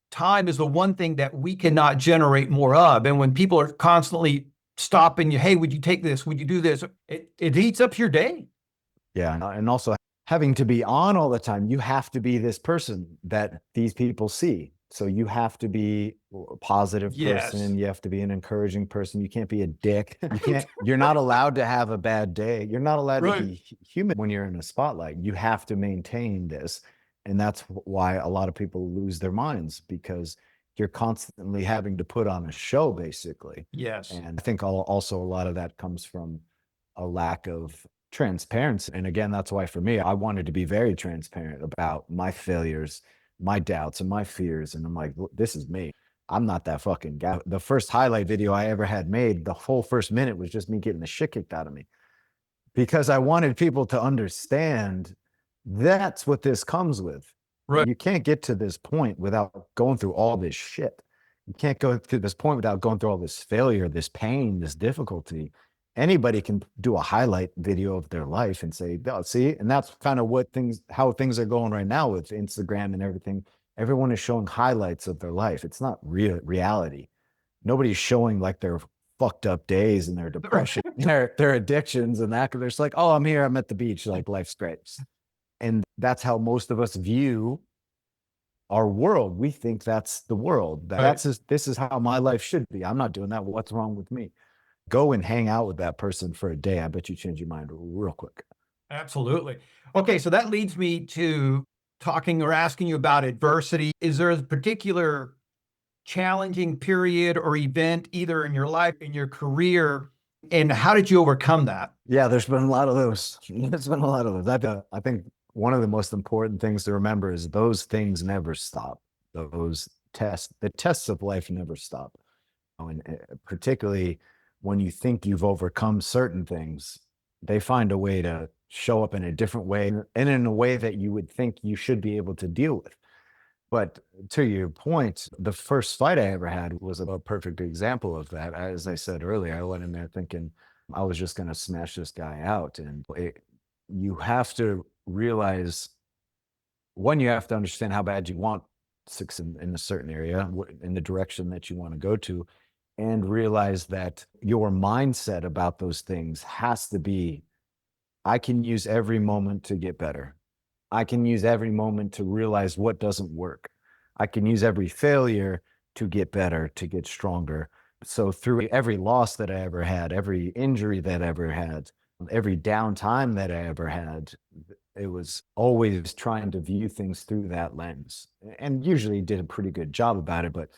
time is the one thing that we cannot generate more of. And when people are constantly stopping you, hey, would you take this? Would you do this? It eats up your day. Yeah. And also having to be on all the time, you have to be this person that these people see. So you have to be a positive Yes. person. You have to be an encouraging person. You can't be a dick. You're not allowed to have a bad day. You're not allowed to be human when you're in a spotlight. You have to maintain this. And that's why a lot of people lose their minds, because you're constantly having to put on a show, basically. Yes. And I think also a lot of that comes from a lack of transparency. And again, that's why for me, I wanted to be very transparent about my failures, my doubts, and my fears. And I'm like, this is me. I'm not that fucking guy. The first highlight video I ever had made, the whole first minute was just me getting the shit kicked out of me, because I wanted people to understand that's what this comes with. Right. You can't get to this point without going through all this shit. You can't go to this point without going through all this failure, this pain, this difficulty. Anybody can do a highlight video of their life and say, oh, see, and that's kind of how things are going right now with Instagram and everything. Everyone is showing highlights of their life. It's not reality. Nobody's showing like their fucked up days and their depression, their addictions and that. They're just like, oh, I'm here, I'm at the beach, like life's great. And that's how most of us view our world. We think that's the world. This is how my life should be. I'm not doing that. What's wrong with me? Go and hang out with that person for a day. I bet you change your mind real quick. Absolutely. Okay, so that leads me to talking or asking you about adversity. Is there a particular challenging period or event, either in your life, in your career, and how did you overcome that? Yeah, there's been a lot of those. There's been a lot of those. I think one of the most important things to remember is those things never stop. The tests of life never stop. And particularly when you think you've overcome certain things, they find a way to show up in a different way and in a way that you would think you should be able to deal with. But to your point, the first fight I ever had was a perfect example of that. As I said earlier, I went in there thinking I was just going to smash this guy out. And you have to realize, one, you have to understand how bad you want success in a certain area, in the direction that you want to go to, and realize that your mindset about those things has to be, I can use every moment to get better. I can use every moment to realize what doesn't work. I can use every failure to get better, to get stronger. So through every loss that I ever had, every injury that I ever had, every downtime that I ever had, it was always trying to view things through that lens, and usually did a pretty good job about it. But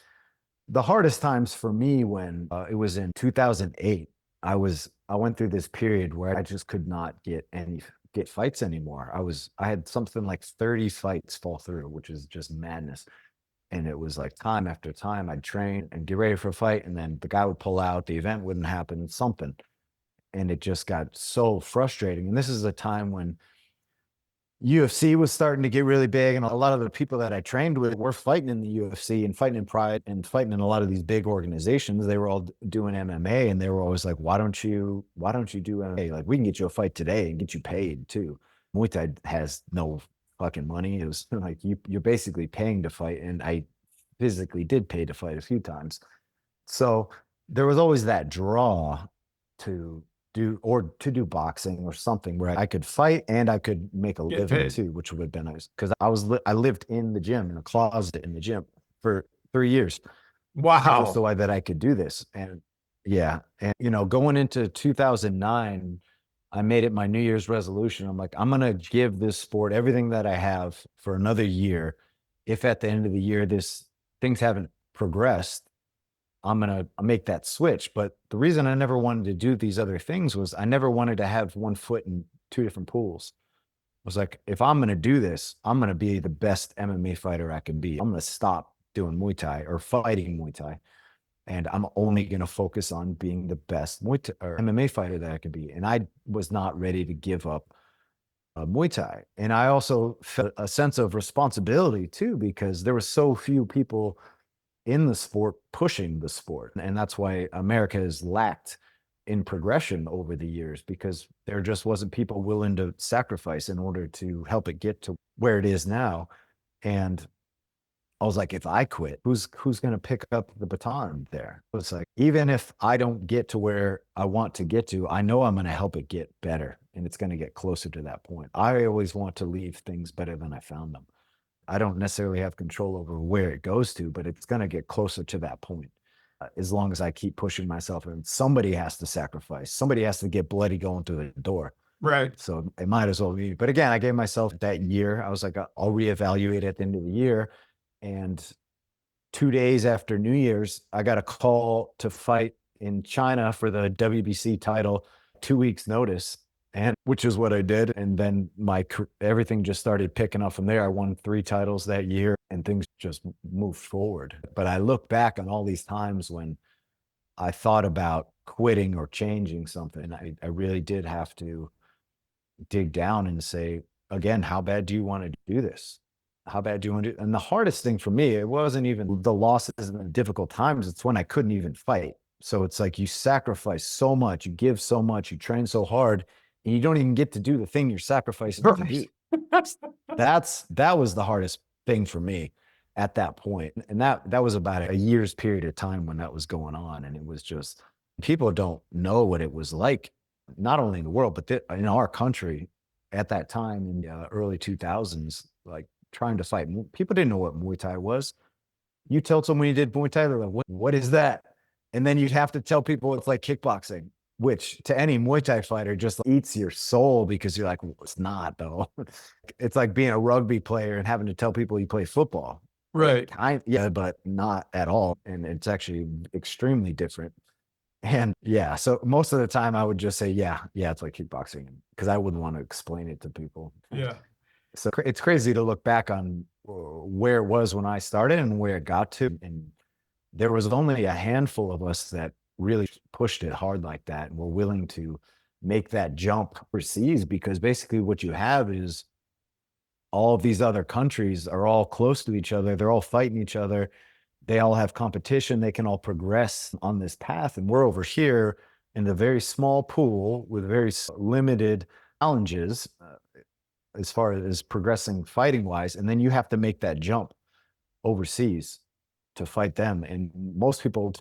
the hardest times for me, when it was in 2008, I went through this period where I just could not get fights anymore. I had something like 30 fights fall through, which is just madness. And it was like time after time I'd train and get ready for a fight, and then the guy would pull out, the event wouldn't happen, something. And it just got so frustrating. And this is a time when UFC was starting to get really big, and a lot of the people that I trained with were fighting in the UFC and fighting in Pride and fighting in a lot of these big organizations. They were all doing MMA, and they were always like, why don't you do MMA? Like, we can get you a fight today and get you paid too. Muay Thai has no fucking money. It was like you're basically paying to fight, and I physically did pay to fight a few times. So there was always that draw to do boxing or something where I could fight and I could make a Get living paid. too, which would have been nice, because I lived in the gym, in a closet in the gym, for 3 years, just Wow. so that I could do this. And yeah, and going into 2009, I made it my New Year's resolution. I'm like, I'm gonna give this sport everything that I have for another year. If at the end of the year things haven't progressed, I'm gonna make that switch. But the reason I never wanted to do these other things was I never wanted to have one foot in two different pools. I was like, if I'm gonna do this, I'm gonna be the best MMA fighter I can be. I'm gonna stop doing Muay Thai or fighting Muay Thai, and I'm only gonna focus on being the best Muay Thai or MMA fighter that I can be. And I was not ready to give up Muay Thai. And I also felt a sense of responsibility too, because there were so few people in the sport pushing the sport. And that's why America has lacked in progression over the years, because there just wasn't people willing to sacrifice in order to help it get to where it is now. And I was like, if I quit, who's going to pick up the baton there? It's like, even if I don't get to where I want to get to, I know I'm going to help it get better, and it's going to get closer to that point. I always want to leave things better than I found them. I don't necessarily have control over where it goes to, but it's going to get closer to that point. As long as I keep pushing myself, and somebody has to sacrifice, somebody has to get bloody going through the door. Right. So it might as well be. But again, I gave myself that year. I was like, I'll reevaluate at the end of the year. And 2 days after New Year's, I got a call to fight in China for the WBC title, 2 weeks notice. And which is what I did. And then everything just started picking up from there. I won 3 titles that year, and things just moved forward. But I look back on all these times when I thought about quitting or changing something. I really did have to dig down and say, again, how bad do you want to do this? How bad do you want to do? And the hardest thing for me, it wasn't even the losses and the difficult times. It's when I couldn't even fight. So it's like you sacrifice so much, you give so much, you train so hard, and you don't even get to do the thing you're sacrificing to do. That was the hardest thing for me at that point. And that was about a year's period of time when that was going on. And it was just, people don't know what it was like, not only in the world, but in our country at that time in the early 2000s, like trying to fight. People didn't know what Muay Thai was. You tell someone you did Muay Thai, they're like, what is that? And then you'd have to tell people it's like kickboxing, which to any Muay Thai fighter just eats your soul, because you're like, well, it's not though. It's like being a rugby player and having to tell people you play football. Right. Yeah, but not at all. And it's actually extremely different. And yeah, so most of the time I would just say, yeah, it's like kickboxing, because I wouldn't want to explain it to people. Yeah. So it's crazy to look back on where it was when I started and where it got to. And there was only a handful of us that really pushed it hard like that and were willing to make that jump overseas, because basically what you have is all of these other countries are all close to each other. They're all fighting each other. They all have competition. They can all progress on this path. And we're over here in the very small pool with very limited challenges as far as progressing fighting wise. And then you have to make that jump overseas to fight them. And most people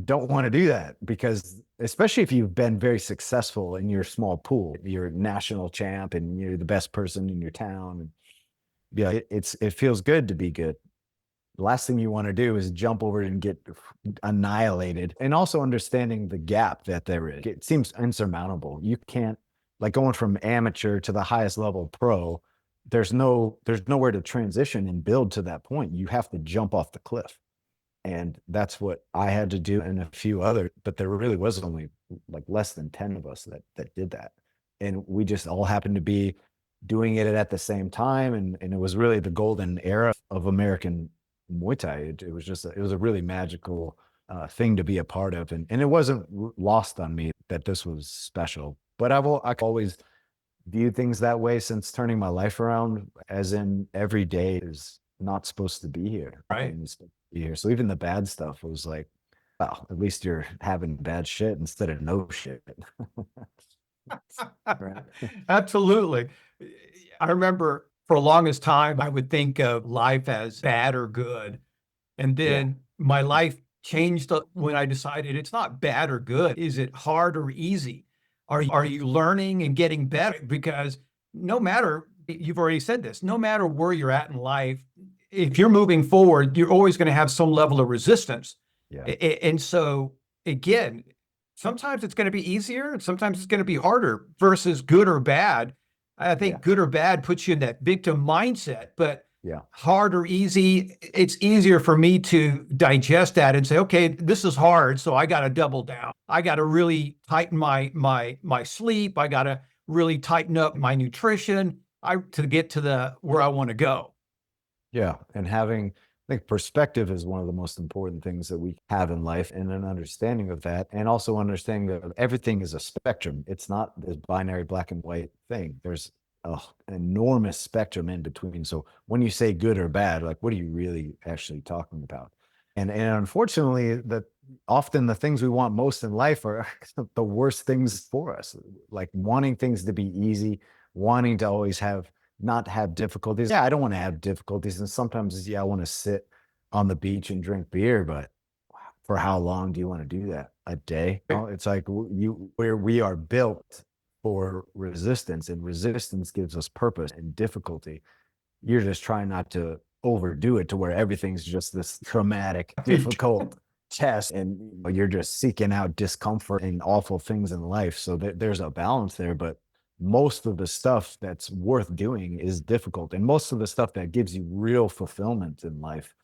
don't want to do that, because especially if you've been very successful in your small pool, you're a national champ and you're the best person in your town. And yeah, it feels good to be good. The last thing you want to do is jump over and get annihilated. And also understanding the gap that there is. It seems insurmountable. You can't, like, going from amateur to the highest level pro, there's nowhere to transition and build to that point. You have to jump off the cliff. And that's what I had to do, and a few others, but there really was only like less than 10 of us that did that. And we just all happened to be doing it at the same time. And it was really the golden era of American Muay Thai. It was a really magical thing to be a part of. And it wasn't lost on me that this was special, but I've always viewed things that way since turning my life around, as in every day is not supposed to be here. Right. Here. So even the bad stuff was like, wow, at least you're having bad shit instead of no shit. Right. Absolutely. I remember for the longest time, I would think of life as bad or good. And then my life changed when I decided it's not bad or good. Is it hard or easy? Are you learning and getting better? Because no matter, you've already said this, no matter where you're at in life, if you're moving forward, you're always going to have some level of resistance. Yeah. And so again, sometimes it's going to be easier and sometimes it's going to be harder versus good or bad. I think good or bad puts you in that victim mindset, but hard or easy, it's easier for me to digest that and say, okay, this is hard, so I got to double down. I got to really tighten my sleep. I got to really tighten up my nutrition to get to where I want to go. Yeah. And I think perspective is one of the most important things that we have in life, and an understanding of that, and also understanding that everything is a spectrum. It's not this binary black and white thing. There's an enormous spectrum in between. So when you say good or bad, like, what are you really actually talking about? And unfortunately, often the things we want most in life are the worst things for us, like wanting things to be easy, wanting to always not have difficulties. Yeah, I don't want to have difficulties. And sometimes, I want to sit on the beach and drink beer, but for how long do you want to do that? A day? It's like where we are built for resistance, and resistance gives us purpose, and difficulty, you're just trying not to overdo it to where everything's just this traumatic, difficult test, and you're just seeking out discomfort and awful things in life. So there's a balance there, but most of the stuff that's worth doing is difficult. And most of the stuff that gives you real fulfillment in life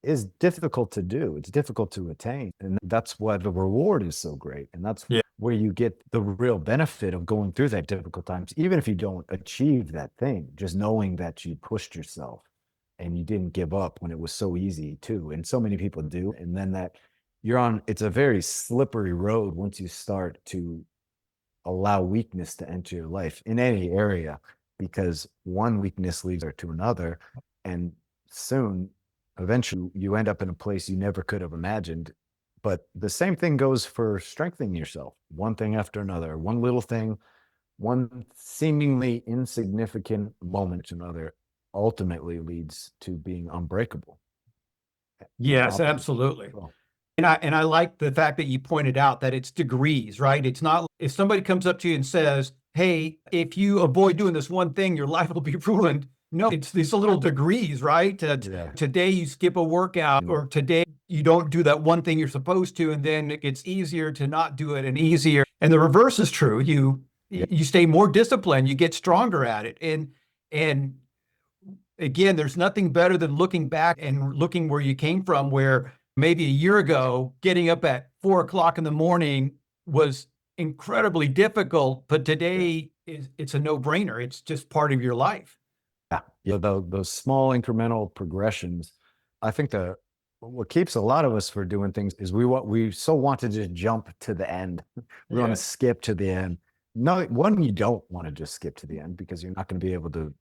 is difficult to do. It's difficult to attain. And that's why the reward is so great. And that's where you get the real benefit of going through that difficult times, even if you don't achieve that thing, just knowing that you pushed yourself and you didn't give up when it was so easy too. And so many people do. And then it's a very slippery road once you start to allow weakness to enter your life in any area, because one weakness leads to another, and soon, eventually, you end up in a place you never could have imagined. But the same thing goes for strengthening yourself, one thing after another, one little thing, one seemingly insignificant moment to another ultimately leads to being unbreakable. Yes, absolutely. And I like the fact that you pointed out that it's degrees, right? It's not, if somebody comes up to you and says, hey, if you avoid doing this one thing, your life will be ruined. No, it's these little degrees, right? Today you skip a workout, or today you don't do that one thing you're supposed to, and then it gets easier to not do it, and easier. And the reverse is true. You stay more disciplined, you get stronger at it. And again, there's nothing better than looking back and looking where you came from, where maybe a year ago, getting up at 4 o'clock in the morning was incredibly difficult, but today it's a no-brainer. It's just part of your life. Those small incremental progressions. I think what keeps a lot of us for doing things is we so want to just jump to the end. We want to skip to the end. No, you don't want to just skip to the end, because you're not going to be able to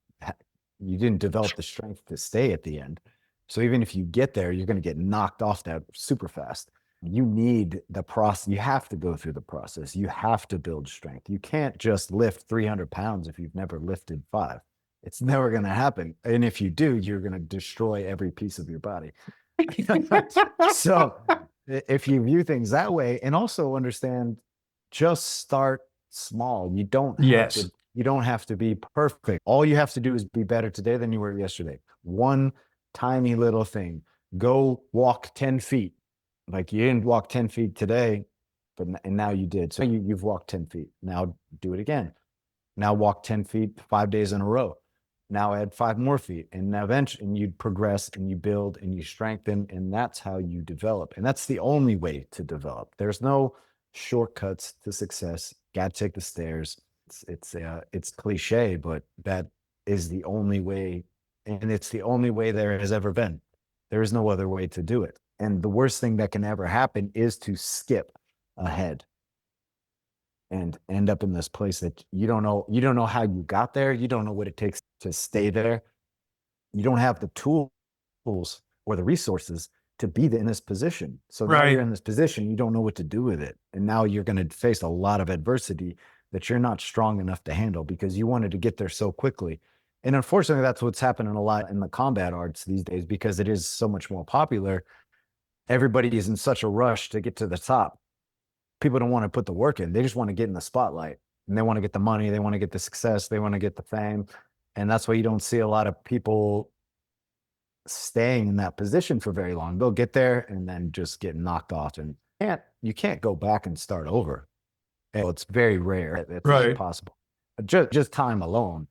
You didn't develop the strength to stay at the end. So even if you get there, you're going to get knocked off that super fast. You need the process. You have to go through the process. You have to build strength. You can't just lift 300 pounds if you've never lifted 5. It's never going to happen. And if you do, you're going to destroy every piece of your body. So if you view things that way, and also understand, just start small. You don't have to, you don't have to be perfect. All you have to do is be better today than you were yesterday. One tiny little thing. Go walk 10 feet. Like, you didn't walk 10 feet today, and now you did. So you've walked 10 feet. Now do it again. Now walk 10 feet 5 days in a row. Now add 5 more feet. And now eventually, and you progress and you build and you strengthen, and that's how you develop. And that's the only way to develop. There's no shortcuts to success. Got to take the stairs. It's cliche, but that is the only way. And it's the only way there has ever been. There is no other way to do it. And the worst thing that can ever happen is to skip ahead and end up in this place that you don't know how you got there. You don't know what it takes to stay there. You don't have the tools or the resources to be in this position. So now you're in this position, you don't know what to do with it. And now you're going to face a lot of adversity that you're not strong enough to handle because you wanted to get there so quickly. And unfortunately, that's what's happening a lot in the combat arts these days, because it is so much more popular. Everybody is in such a rush to get to the top. People don't want to put the work in. They just want to get in the spotlight, and they want to get the money. They want to get the success. They want to get the fame. And that's why you don't see a lot of people staying in that position for very long. They'll get there and then just get knocked off, and you can't go back and start over. It's very rare. It's impossible. Just time alone,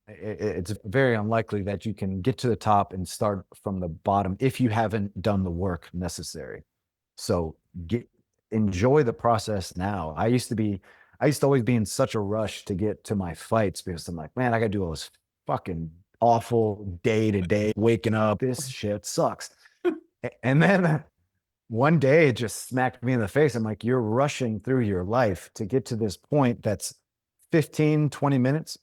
it's very unlikely that you can get to the top and start from the bottom if you haven't done the work necessary. So enjoy the process now. I used to always be in such a rush to get to my fights because I'm like, man, I got to do all this fucking awful day to day waking up. This shit sucks. And then one day it just smacked me in the face. I'm like, you're rushing through your life to get to this point that's 15, 20 minutes.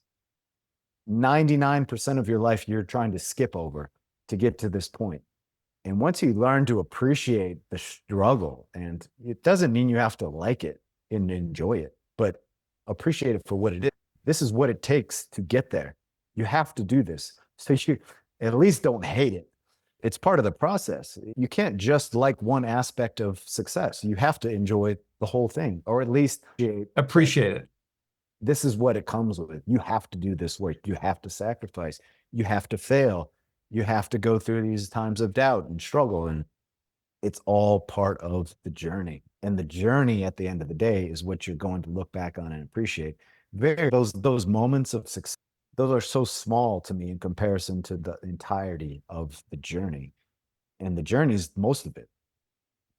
99% of your life you're trying to skip over to get to this point. And once you learn to appreciate the struggle, and it doesn't mean you have to like it and enjoy it, but appreciate it for what it is. This is what it takes to get there. You have to do this. So you at least don't hate it. It's part of the process. You can't just like one aspect of success. You have to enjoy the whole thing, or at least appreciate it. This is what it comes with. You have to do this work. You have to sacrifice. You have to fail. You have to go through these times of doubt and struggle. And it's all part of the journey. And the journey at the end of the day is what you're going to look back on and appreciate. Those moments of success, those are so small to me in comparison to the entirety of the journey. And the journey is most of it.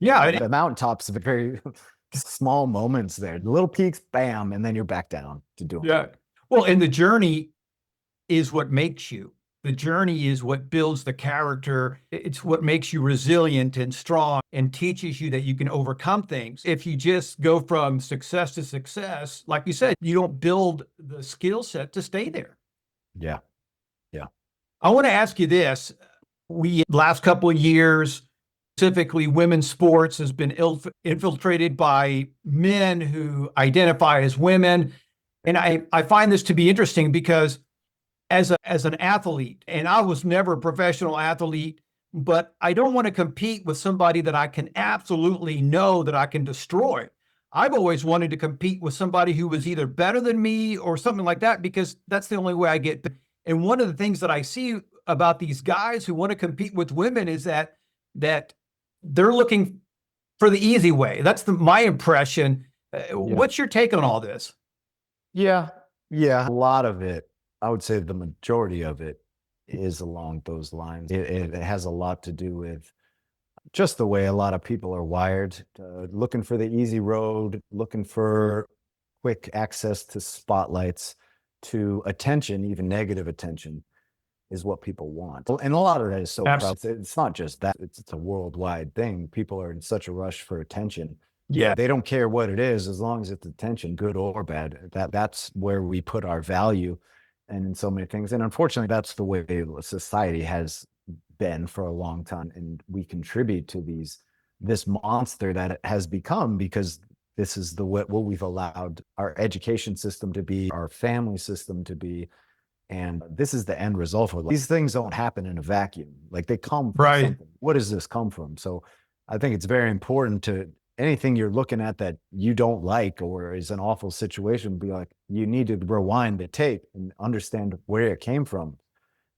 Yeah. The mountaintops are very small moments there, the little peaks, bam, and then you're back down to doing it. Well, and the journey is what makes you. The journey is what builds the character. It's what makes you resilient and strong and teaches you that you can overcome things. If you just go from success to success, like you said, you don't build the skill set to stay there. Yeah. I want to ask you this. Last couple of years, specifically women's sports has been infiltrated by men who identify as women. And I find this to be interesting because as an athlete, and I was never a professional athlete, but I don't want to compete with somebody that I can absolutely know that I can destroy. I've always wanted to compete with somebody who was either better than me or something like that, because that's the only way I get. And one of the things that I see about these guys who want to compete with women is that they're looking for the easy way. That's my impression. What's your take on all this? Yeah. A lot of it, I would say the majority of it is along those lines. It has a lot to do with just the way a lot of people are wired, looking for the easy road, looking for quick access to spotlights, to attention, even negative attention is what people want. And a lot of that is so proud. It's not just that, it's a worldwide thing. People are in such a rush for attention. Yeah. They don't care what it is, as long as it's attention, good or bad. That's where we put our value. and in so many things. And unfortunately, that's the way society has been for a long time. And we contribute to this monster that it has become, because this is what we've allowed our education system to be, our family system to be. And this is the end result for these things. Don't happen in a vacuum. Like, they come from Right. something. What does this come from? So I think it's very important to anything you're looking at that you don't like or is an awful situation, be like, you need to rewind the tape and understand where it came from.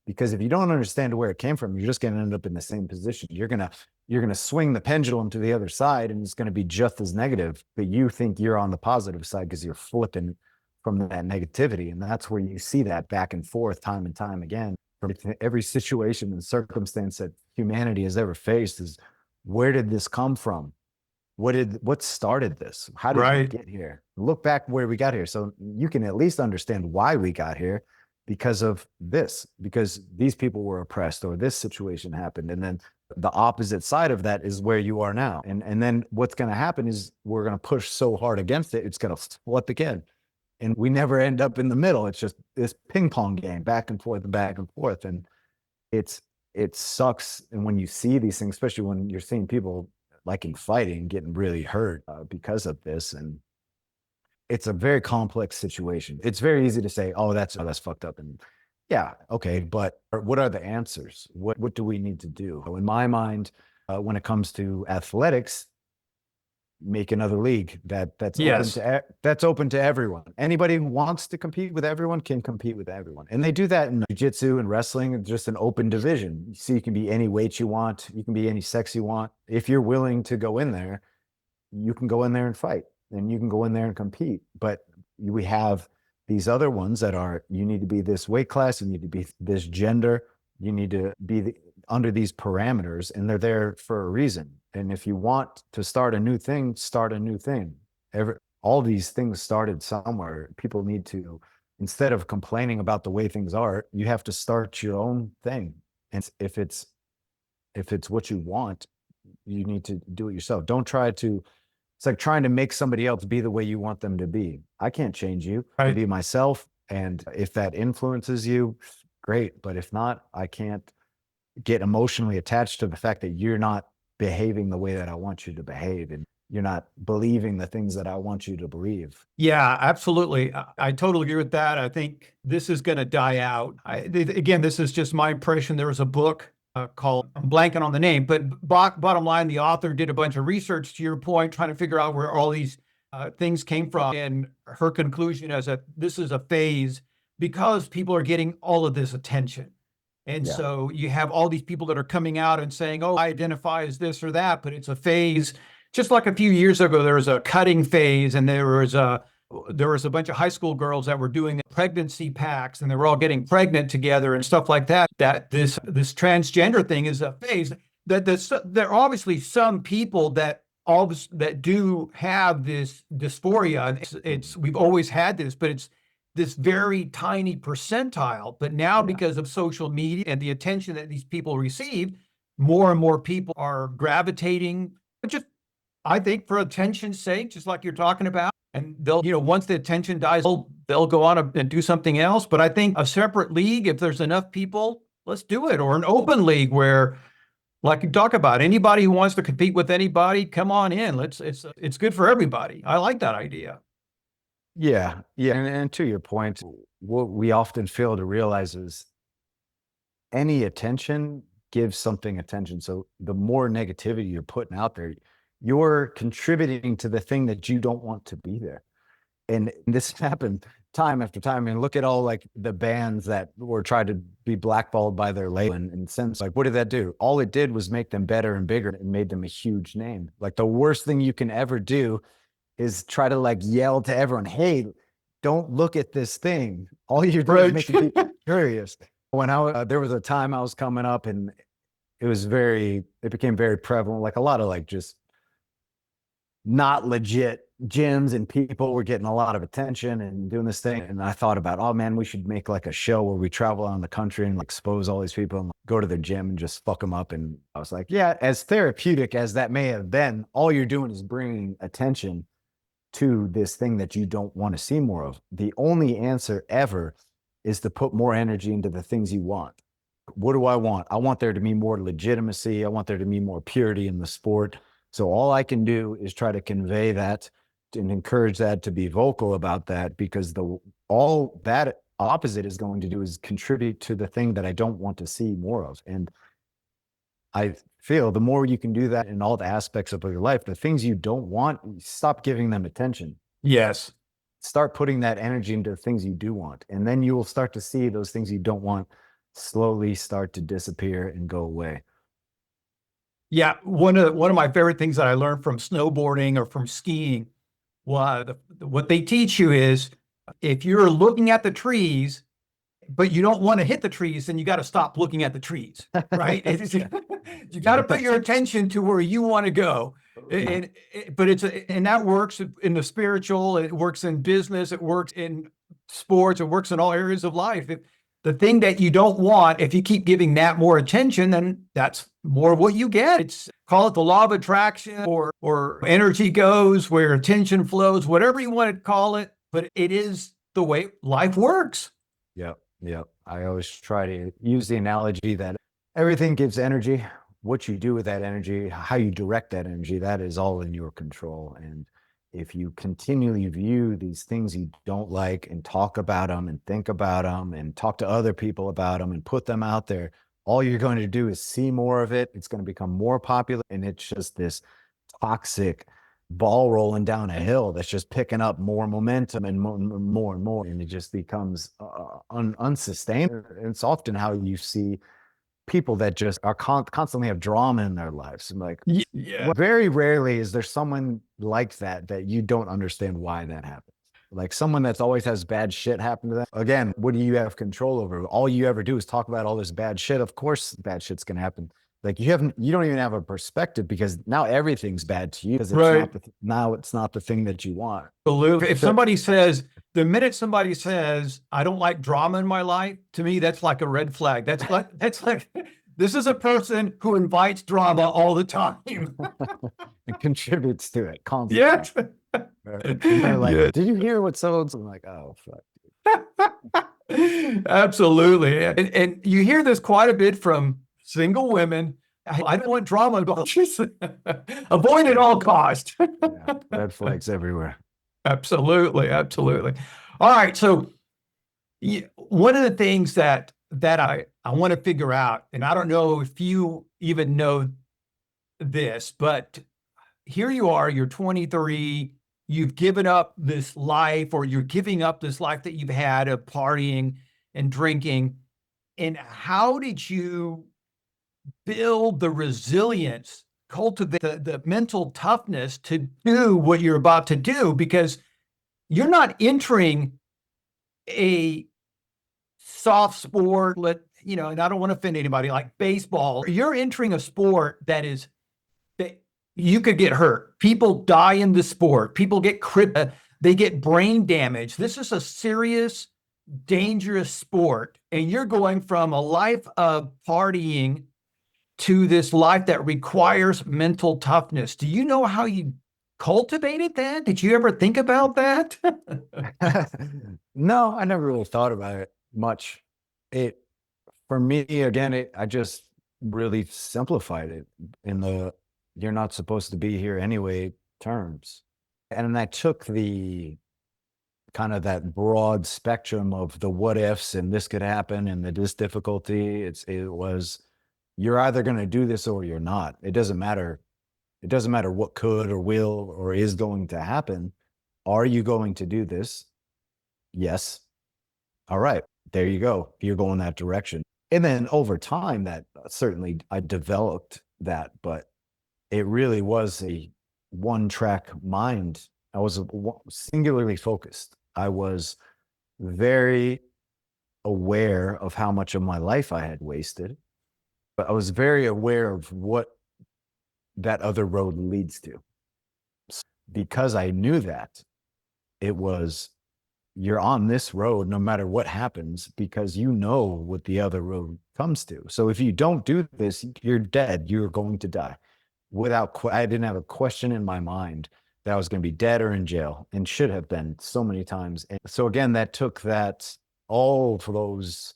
Because if you don't understand where it came from, you're just going to end up in the same position. You're going to swing the pendulum to the other side, and it's going to be just as negative, but you think you're on the positive side because you're flipping from that negativity. And that's where you see that back and forth time and time again. From every situation and circumstance that humanity has ever faced is, where did this come from? What started this? How did we Right. get here? Look back where we got here. So you can at least understand why we got here, because of this, because these people were oppressed or this situation happened. And then the opposite side of that is where you are now. And then what's going to happen is we're going to push so hard against it, it's going to flip again. And we never end up in the middle. It's just this ping pong game, back and forth and back and forth. And it sucks. And when you see these things, especially when you're seeing people like in fighting getting really hurt because of this, and it's a very complex situation. It's very easy to say, oh, that's fucked up. And yeah, okay, but what are the answers? What do we need to do? In my mind, when it comes to athletics, make another league Yes. that's open to everyone. Anybody who wants to compete with everyone can compete with everyone. And they do that in jiu-jitsu and wrestling. It's just an open division. So you can be any weight you want, you can be any sex you want. If you're willing to go in there, you can go in there and fight, and you can go in there and compete. But we have these other ones that are, you need to be this weight class, you need to be this gender, you need to be under these parameters, and they're there for a reason. And if you want to start a new thing, start a new thing. All these things started somewhere. People need to, instead of complaining about the way things are, you have to start your own thing. And if it's what you want, you need to do it yourself. Don't try to, it's like trying to make somebody else be the way you want them to be. I can't change you. I Right. be myself. And if that influences you, great. But if not, I can't get emotionally attached to the fact that you're not behaving the way that I want you to behave, and you're not believing the things that I want you to believe. Yeah, absolutely. I totally agree with that. I think this is going to die out. Again, this is just my impression. There was a book called, I'm blanking on the name, but bottom line, the author did a bunch of research, to your point, trying to figure out where all these things came from. And her conclusion is that this is a phase because people are getting all of this attention. And Yeah. so you have all these people that are coming out and saying, oh, I identify as this or that, but it's a phase. Just like a few years ago, there was a cutting phase, and there was a bunch of high school girls that were doing pregnancy packs, and they were all getting pregnant together and stuff like that. That this transgender thing is a phase. There are obviously some people that do have this dysphoria, and it's we've always had this, but it's this very tiny percentile. But now, Yeah. because of social media and the attention that these people receive, more and more people are gravitating, just, I think, for attention's sake, just like you're talking about. And they'll, once the attention dies, they'll go on and do something else. But I think a separate league, if there's enough people, let's do it. Or an open league where, like you talk about, anybody who wants to compete with anybody, come on in. It's good for everybody. I like that idea. Yeah. Yeah. And to your point, what we often fail to realize is any attention gives something attention. So the more negativity you're putting out there, you're contributing to the thing that you don't want to be there. And this happened time after time. And look at all like the bands that were tried to be blackballed by their label. And since, like, what did that do? All it did was make them better and bigger and made them a huge name. Like, the worst thing you can ever do is try to like yell to everyone, hey, don't look at this thing. All you're doing is making people curious. When there was a time I was coming up, and it became very prevalent. Like, a lot of like just not legit gyms and people were getting a lot of attention and doing this thing. And I thought about, oh man, we should make like a show where we travel around the country and like expose all these people and go to their gym and just fuck them up. And I was like, yeah, as therapeutic as that may have been, all you're doing is bringing attention to this thing that you don't want to see more of. The only answer ever is to put more energy into the things you want. What do I want? I want there to be more legitimacy. I want there to be more purity in the sport. So all I can do is try to convey that and encourage that, to be vocal about that, because all that opposite is going to do is contribute to the thing that I don't want to see more of. And I feel the more you can do that in all the aspects of your life, the things you don't want, stop giving them attention. Yes. Start putting that energy into the things you do want. And then you will start to see those things you don't want slowly start to disappear and go away. Yeah. One of my favorite things that I learned from snowboarding or from skiing was what they teach you is, if you're looking at the trees, but you don't want to hit the trees, then you got to stop looking at the trees, right? You got to put your attention to where you want to go. And that works in the spiritual, it works in business, it works in sports, it works in all areas of life. If the thing that you don't want, if you keep giving that more attention, then that's more what you get. It's, call it the law of attraction, or energy goes where attention flows, whatever you want to call it, but it is the way life works. Yep. Yep. I always try to use the analogy that everything gives energy. What you do with that energy, how you direct that energy, that is all in your control. And if you continually view these things you don't like and talk about them and think about them and talk to other people about them and put them out there, all you're going to do is see more of it. It's going to become more popular. And it's just this toxic ball rolling down a hill that's just picking up more momentum and more and more. And it just becomes unsustainable. And it's often how you see people that just are constantly have drama in their lives. I'm like, Yeah. very rarely is there someone like that you don't understand why that happens. Like someone that's always has bad shit happen to them. Again, what do you have control over? All you ever do is talk about all this bad shit. Of course, bad shit's gonna happen. Like you don't even have a perspective, because now everything's bad to you, because now it's not the thing that you want. Absolutely. If somebody says, the minute somebody says, I don't like drama in my life, to me, that's like a red flag. That's like, this is a person who invites drama all the time. It contributes to it constantly. Yes. They're like, Yes. did you hear what so-and-so? I'm like, oh, fuck. Absolutely. And you hear this quite a bit from single women. I don't want drama about this. Avoid at all costs. Yeah, red flags everywhere. Absolutely. Absolutely. All right. So one of the things that I want to figure out, and I don't know if you even know this, but here you are, you're 23, you've given up this life, or you're giving up this life that you've had of partying and drinking. And how did you build the resilience, cultivate the mental toughness to do what you're about to do? Because you're not entering a soft sport, and I don't want to offend anybody, like baseball. You're entering a sport that you could get hurt. People die in the sport. People get crippled. They get brain damage. This is a serious, dangerous sport. And you're going from a life of partying to this life that requires mental toughness. Do you know how you cultivated that? Did you ever think about that? No, I never really thought about it much. For me, again, I just really simplified it in the you're not supposed to be here anyway terms. And I took the kind of that broad spectrum of the what ifs and this could happen and this difficulty. It was, you're either going to do this or you're not. It doesn't matter. It doesn't matter what could or will or is going to happen. Are you going to do this? Yes. All right, there you go. You're going that direction. And then over time, that certainly I developed that, but it really was a one-track mind. I was singularly focused. I was very aware of how much of my life I had wasted, but I was very aware of what that other road leads to. Because I knew that, it was, you're on this road no matter what happens, because you know what the other road comes to. So if you don't do this, you're dead. You're going to die. I didn't have a question in my mind that I was going to be dead or in jail, and should have been so many times. And so again, that took that all of those,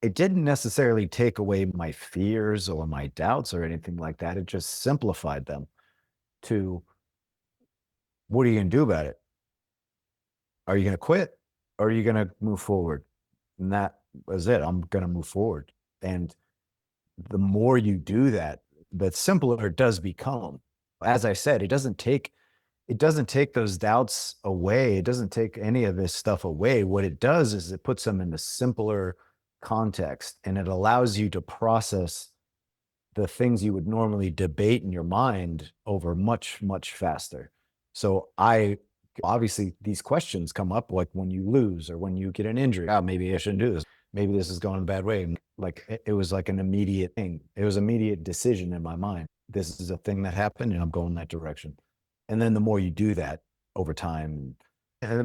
it didn't necessarily take away my fears or my doubts or anything like that. It just simplified them to, what are you going to do about it? Are you going to quit or are you going to move forward? And that was it. I'm going to move forward. And the more you do that, the simpler it does become. As I said, it doesn't take those doubts away. It doesn't take any of this stuff away. What it does is it puts them in a simpler context, and it allows you to process the things you would normally debate in your mind over much, much faster. So I obviously these questions come up like when you lose or when you get an injury. Oh, maybe I shouldn't do this. Maybe this is going a bad way. And like it was like an immediate thing. It was an immediate decision in my mind. This is a thing that happened and I'm going that direction. And then the more you do that over time,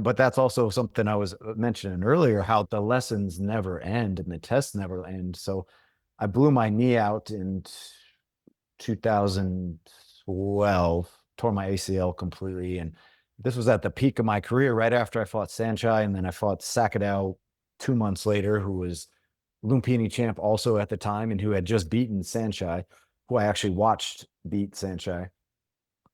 but that's also something I was mentioning earlier, how the lessons never end and the tests never end. So I blew my knee out in 2012, tore my ACL completely. And this was at the peak of my career, right after I fought Sanshou. And then I fought Sakadao 2 months later, who was Lumpini champ also at the time and who had just beaten Sanshou, who I actually watched beat Sanshou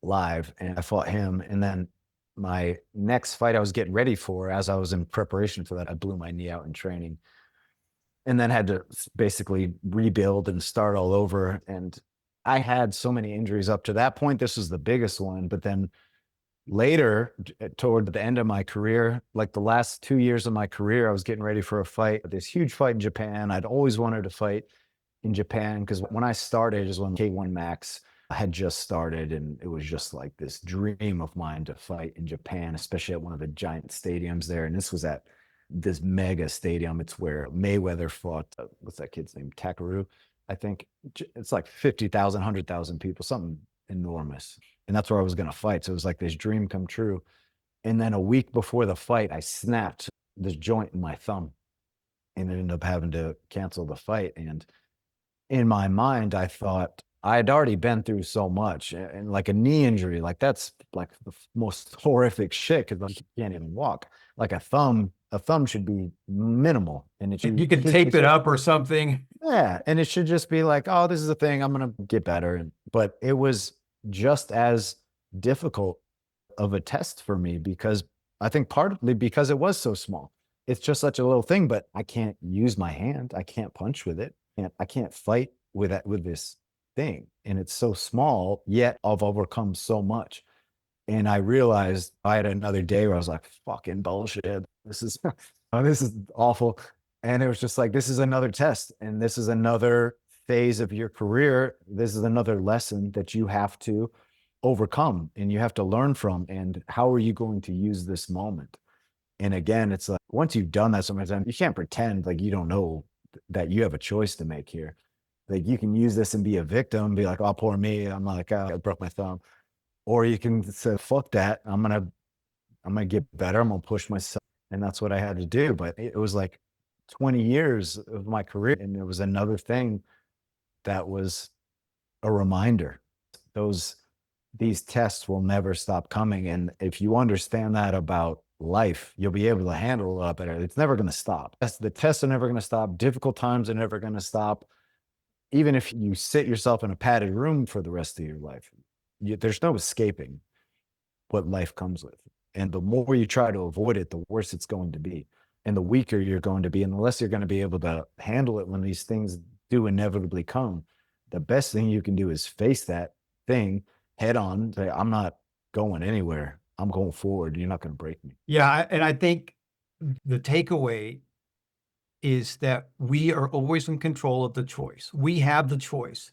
live. And I fought him. And then my next fight I was getting ready for, as I was in preparation for that, I blew my knee out in training and then had to basically rebuild and start all over. And I had so many injuries up to that point. This was the biggest one. But then later, toward the end of my career, like the last 2 years of my career, I was getting ready for a fight, this huge fight in Japan. I'd always wanted to fight in Japan because when I started is when K1 Max had just started, and it was just like this dream of mine to fight in Japan, especially at one of the giant stadiums there. And this was at this mega stadium. It's where Mayweather fought, what's that kid's name? Takaru, I think. It's like 50,000, 100,000 people, something enormous. And that's where I was going to fight. So it was like this dream come true. And then a week before the fight, I snapped this joint in my thumb and ended up having to cancel the fight. And in my mind, I thought I had already been through so much, and like a knee injury, like that's like the most horrific shit because you can't even walk. Like a thumb should be minimal, and it should, You can tape it up or something. yeah, and it should just be like, oh, this is a thing. I'm gonna get better. But it was just as difficult of a test for me because I think partly because it was so small. It's just such a little thing, but I can't use my hand. I can't punch with it. And I can't fight with that with this thing. And it's so small, yet I've overcome so much. And I realized I had another day where I was like, fucking bullshit. This is this is awful. And it was just like, this is another test. And this is another phase of your career. This is another lesson that you have to overcome and you have to learn from. And how are you going to use this moment? And again, it's like once you've done that so many times, you can't pretend like you don't know that you have a choice to make here. Like you can use this and be a victim, be like, oh, poor me. I'm like, oh, I broke my thumb. Or you can say, fuck that. I'm gonna get better. I'm gonna push myself. And that's what I had to do. But it was like 20 years of my career. And it was another thing that was a reminder. These tests will never stop coming. And if you understand that about life, you'll be able to handle it a lot better. It's never going to stop. The tests are never going to stop. Difficult times are never going to stop. Even if you sit yourself in a padded room for the rest of your life, there's no escaping what life comes with. And the more you try to avoid it, the worse it's going to be. And the weaker you're going to be, and the less you're going to be able to handle it when these things do inevitably come. The best thing you can do is face that thing head on, say, I'm not going anywhere. I'm going forward. You're not going to break me. Yeah. And I think the takeaway is that we are always in control of the choice. We have the choice.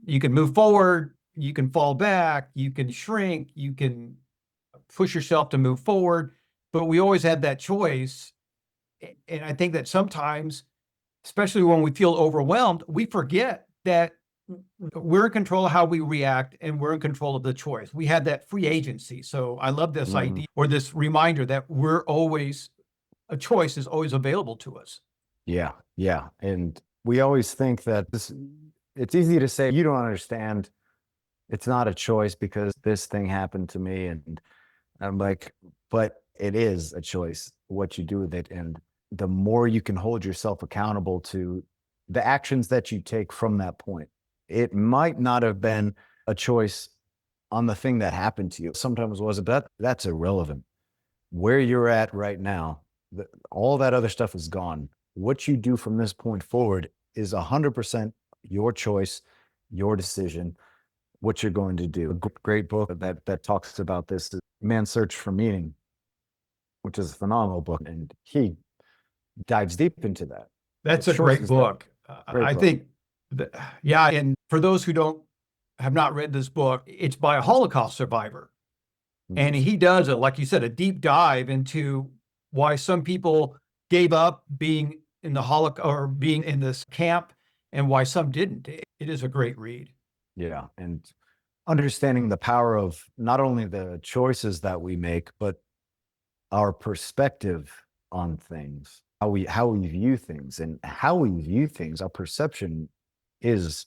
You can move forward, you can fall back, you can shrink, you can push yourself to move forward, but we always have that choice. And I think that sometimes, especially when we feel overwhelmed, we forget that we're in control of how we react and we're in control of the choice. We have that free agency. So I love this idea or this reminder that a choice is always available to us. Yeah. Yeah. And we always think that it's easy to say, you don't understand. It's not a choice because this thing happened to me. And I'm like, but it is a choice what you do with it. And the more you can hold yourself accountable to the actions that you take from that point. It might not have been a choice on the thing that happened to you. Sometimes it wasn't, but that's irrelevant. Where you're at right now, all that other stuff is gone. What you do from this point forward is 100% your choice, your decision, what you're going to do. A great book that talks about this is Man's Search for Meaning, which is a phenomenal book, and he dives deep into that. That's a great book. Great I book. think, yeah. And for those who have not read this book, it's by a Holocaust survivor. And he does it, like you said, a deep dive into why some people gave up being in the Holocaust or being in this camp and why some didn't. It is a great read. Yeah. And understanding the power of not only the choices that we make, but our perspective on things, how we view things, and how we view things. Our perception is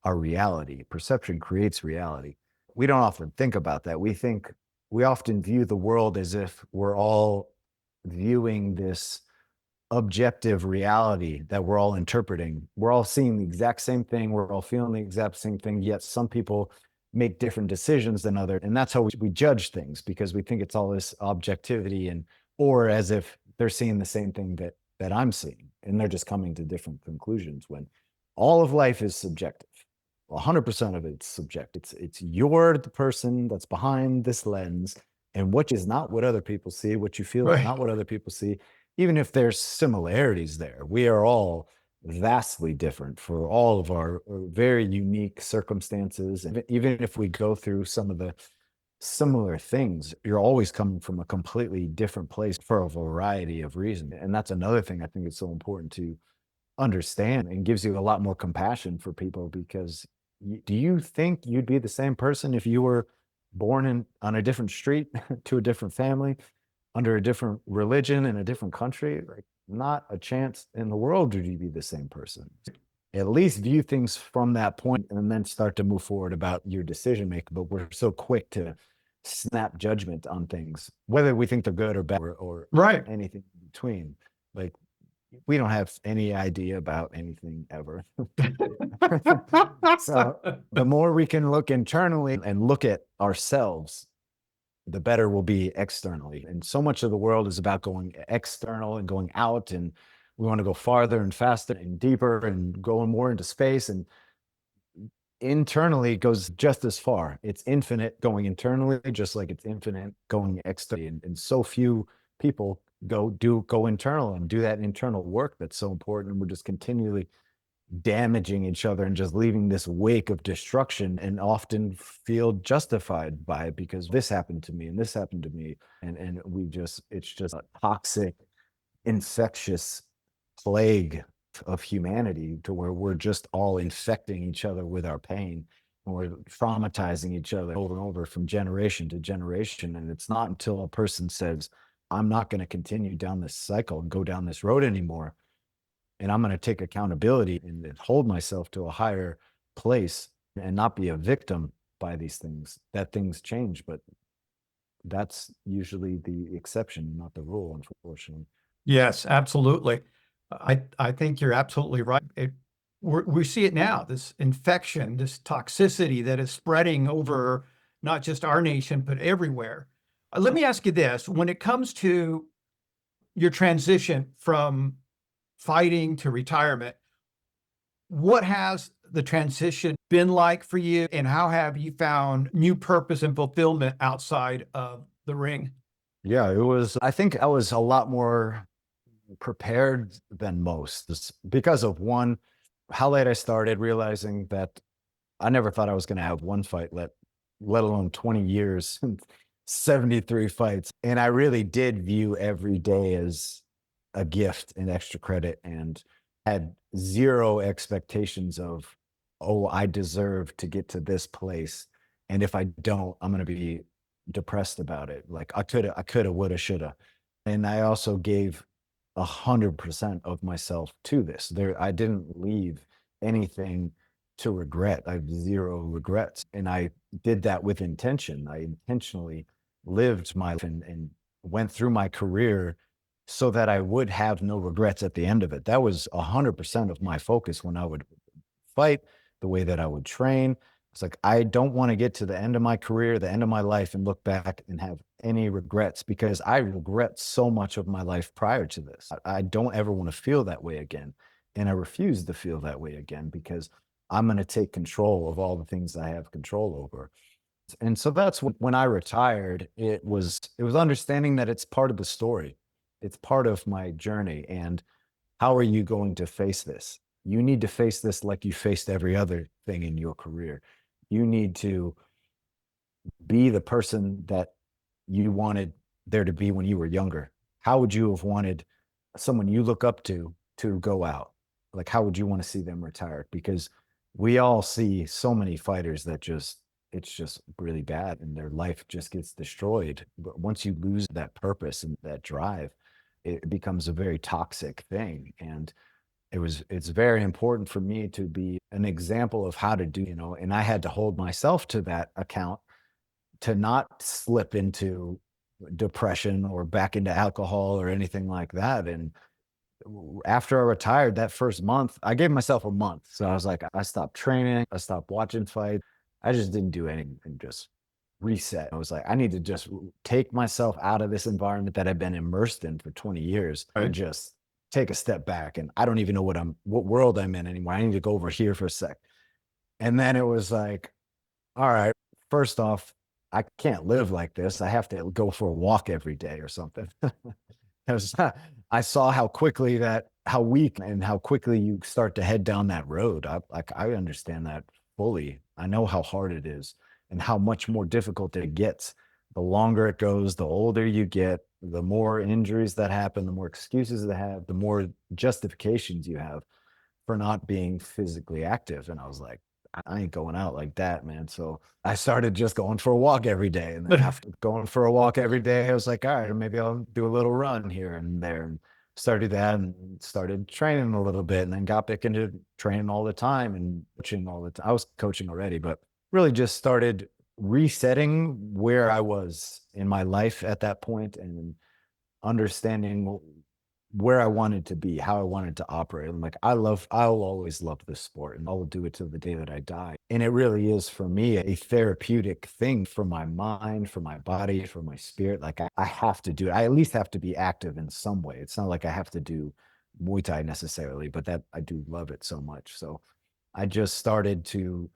our reality. Perception creates reality. We don't often think about that. We often view the world as if we're all viewing this objective reality that we're all interpreting. We're all seeing the exact same thing. We're all feeling the exact same thing. Yet some people make different decisions than others. And that's how we judge things, because we think it's all this objectivity, or as if they're seeing the same thing that I'm seeing. And they're just coming to different conclusions, when all of life is subjective. 100% of it's subjective. You're the person that's behind this lens, and what is not what other people see. What you feel is not what other people see. Even if there's similarities there, we are all vastly different for all of our very unique circumstances. And even if we go through some of the similar things, you're always coming from a completely different place for a variety of reasons. And that's another thing I think is so important to understand, and gives you a lot more compassion for people, because do you think you'd be the same person if you were born on a different street to a different family, under a different religion, in a different country? Like, not a chance in the world would you be the same person. At least view things from that point, and then start to move forward about your decision making. But we're so quick to snap judgment on things, whether we think they're good or bad, or anything in between. Like, we don't have any idea about anything ever. So the more we can look internally and look at ourselves, the better we'll be externally. And so much of the world is about going external and going out, and we want to go farther and faster and deeper and going more into space. And internally it goes just as far. It's infinite going internally, just like it's infinite going externally. And so few people go internal and do that internal work that's so important. And we're just continually damaging each other and just leaving this wake of destruction, and often feel justified by it, because this happened to me and this happened to me. And it's just a toxic, infectious plague of humanity, to where we're just all infecting each other with our pain, and we're traumatizing each other over and over from generation to generation. And it's not until a person says, I'm not going to continue down this cycle and go down this road anymore, and I'm going to take accountability and hold myself to a higher place, and not be a victim by these things, that things change. But that's usually the exception, not the rule, unfortunately. Yes, absolutely. I think you're absolutely right. We see it now, this infection, this toxicity that is spreading over not just our nation, but everywhere. Let me ask you this. When it comes to your transition from fighting to retirement, what has the transition been like for you, and how have you found new purpose and fulfillment outside of the ring? Yeah, I think I was a lot more prepared than most, because of one, how late I started, realizing that I never thought I was going to have one fight, let alone 20 years, 73 fights. And I really did view every day as a gift and extra credit, and had zero expectations of, oh, I deserve to get to this place. And if I don't, I'm going to be depressed about it. Like, I coulda, woulda, shoulda. And I also gave 100% of myself to this. I didn't leave anything to regret. I have zero regrets. And I did that with intention. I intentionally lived my life and went through my career so that I would have no regrets at the end of it. That was 100% of my focus when I would fight, the way that I would train. It's like, I don't want to get to the end of my career, the end of my life, and look back and have any regrets, because I regret so much of my life prior to this. I don't ever want to feel that way again. And I refuse to feel that way again, because I'm going to take control of all the things I have control over. And so that's when I retired, it was understanding that it's part of the story. It's part of my journey. And how are you going to face this? You need to face this like you faced every other thing in your career. You need to be the person that you wanted there to be when you were younger. How would you have wanted someone you look up to go out? Like, how would you want to see them retired? Because we all see so many fighters that it's just really bad and their life just gets destroyed. But once you lose that purpose and that drive, it becomes a very toxic thing. And it's very important for me to be an example of how to do, and I had to hold myself to that account, to not slip into depression or back into alcohol or anything like that. And after I retired, that first month, I gave myself a month. So I was like, I stopped training, I stopped watching fights. I just didn't do anything, just reset. I was like, I need to just take myself out of this environment that I've been immersed in for 20 years Right. and just take a step back. And I don't even know what world I'm in anymore. I need to go over here for a sec. And then it was like, all right, first off, I can't live like this. I have to go for a walk every day or something. 'Cause I saw how weak and how quickly you start to head down that road. I understand that fully. I know how hard it is and how much more difficult it gets. The longer it goes, the older you get, the more injuries that happen, the more excuses they have, the more justifications you have for not being physically active. And I was like, I ain't going out like that, man. So I started just going for a walk every day. And then after going for a walk every day, I was like, all right, maybe I'll do a little run here and there. And started that and started training a little bit, and then got back into training all the time and coaching all the time. I was coaching already, but really just started resetting where I was in my life at that point, and understanding where I wanted to be, how I wanted to operate. I'm like, I'll always love this sport, and I will do it till the day that I die. And it really is for me a therapeutic thing for my mind, for my body, for my spirit. Like, I have to do it. I at least have to be active in some way. It's not like I have to do Muay Thai necessarily, but that I do love it so much. So I just started to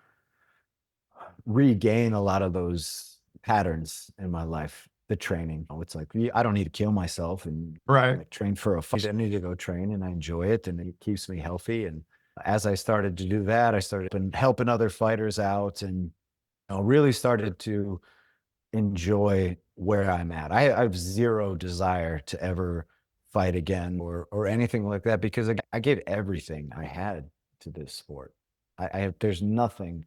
regain a lot of those patterns in my life. The training, it's like, I don't need to kill myself and Right. like train for a fight. I need to go train, and I enjoy it, and it keeps me healthy. And as I started to do that, I started helping other fighters out, and really started to enjoy where I'm at. I have zero desire to ever fight again or anything like that, because I gave everything I had to this sport. There's nothing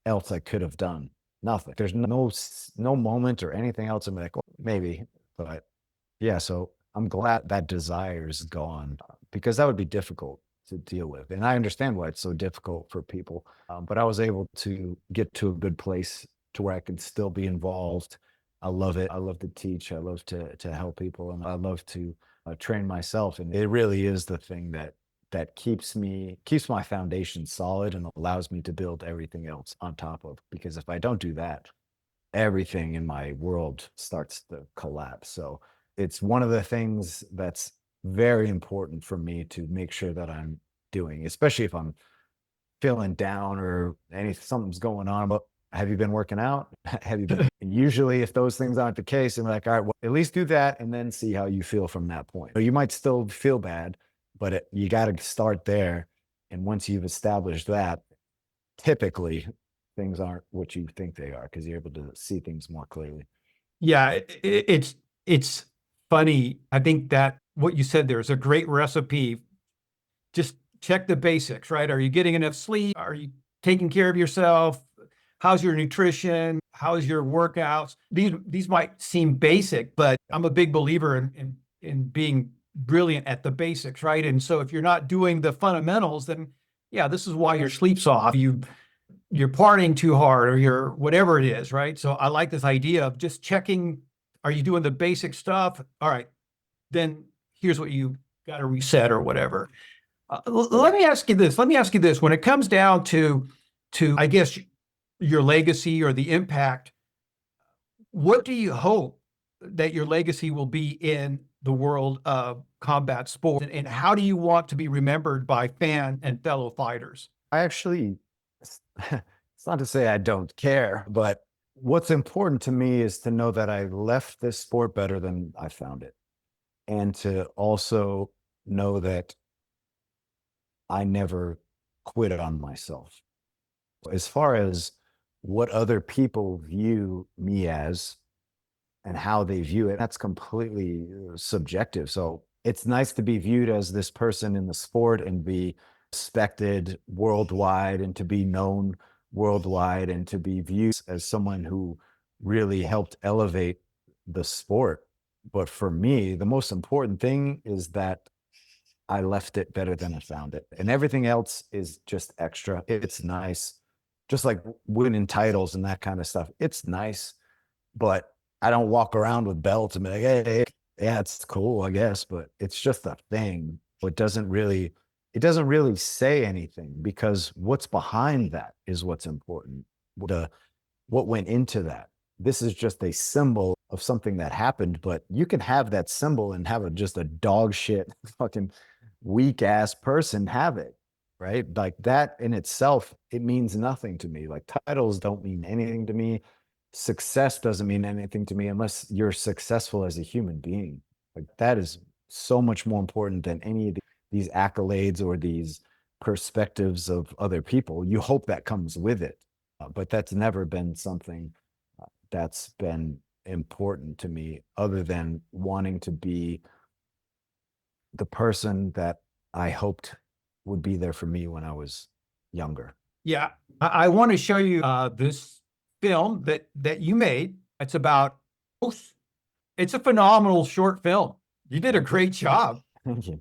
else I could have done. Nothing. There's no moment or anything else. I'm like, well, maybe, but yeah. So I'm glad that desire is gone, because that would be difficult to deal with, and I understand why it's so difficult for people. But I was able to get to a good place to where I can still be involved. I love it. I love to teach. I love to help people, and I love to train myself. And it really is the thing that keeps my foundation solid and allows me to build everything else on top of. Because if I don't do that, everything in my world starts to collapse. So it's one of the things that's very important for me to make sure that I'm doing, especially if I'm feeling down or something's going on. But have you been working out? Have you been? And usually, if those things aren't the case, I'm like, all right, well, at least do that, and then see how you feel from that point. So you might still feel bad, but you got to start there. And once you've established that, typically things aren't what you think they are, because you're able to see things more clearly. Yeah, it's funny. I think that what you said there is a great recipe. Just check the basics, right? Are you getting enough sleep? Are you taking care of yourself? How's your nutrition? How's your workouts? These might seem basic, but I'm a big believer in being brilliant at the basics, right? And so if you're not doing the fundamentals, then yeah, this is why your sleep's off. You're partying too hard, or you're whatever it is, right? So I like this idea of just checking, are you doing the basic stuff? All right, then here's what you got to reset or whatever. Let me ask you this. Let me ask you this. When it comes down to I guess your legacy or the impact, what do you hope that your legacy will be in the world of combat sports, and how do you want to be remembered by fan and fellow fighters? I actually, it's it's not to say I don't care, but what's important to me is to know that I left this sport better than I found it. And to also know that I never quit on myself. As far as what other people view me as and how they view it, that's completely subjective. So it's nice to be viewed as this person in the sport and be respected worldwide and to be known worldwide and to be viewed as someone who really helped elevate the sport. But for me, the most important thing is that I left it better than I found it. And everything else is just extra. It's nice. Just like winning titles and that kind of stuff. It's nice, but I don't walk around with belts and be like, hey, yeah, it's cool, I guess, but it's just a thing. It doesn't really say anything because what's behind that is what's important. What went into that. This is just a symbol of something that happened, but you can have that symbol and have just a dog shit fucking weak ass person have it, right? Like that in itself, it means nothing to me. Like titles don't mean anything to me. Success doesn't mean anything to me unless you're successful as a human being. Like that is so much more important than any of these accolades or these perspectives of other people. You hope that comes with it, but that's never been something that's been important to me other than wanting to be the person that I hoped would be there for me when I was younger. Yeah, I want to show you this film that you made. It's about. It's a phenomenal short film. You did a great job. Thank you.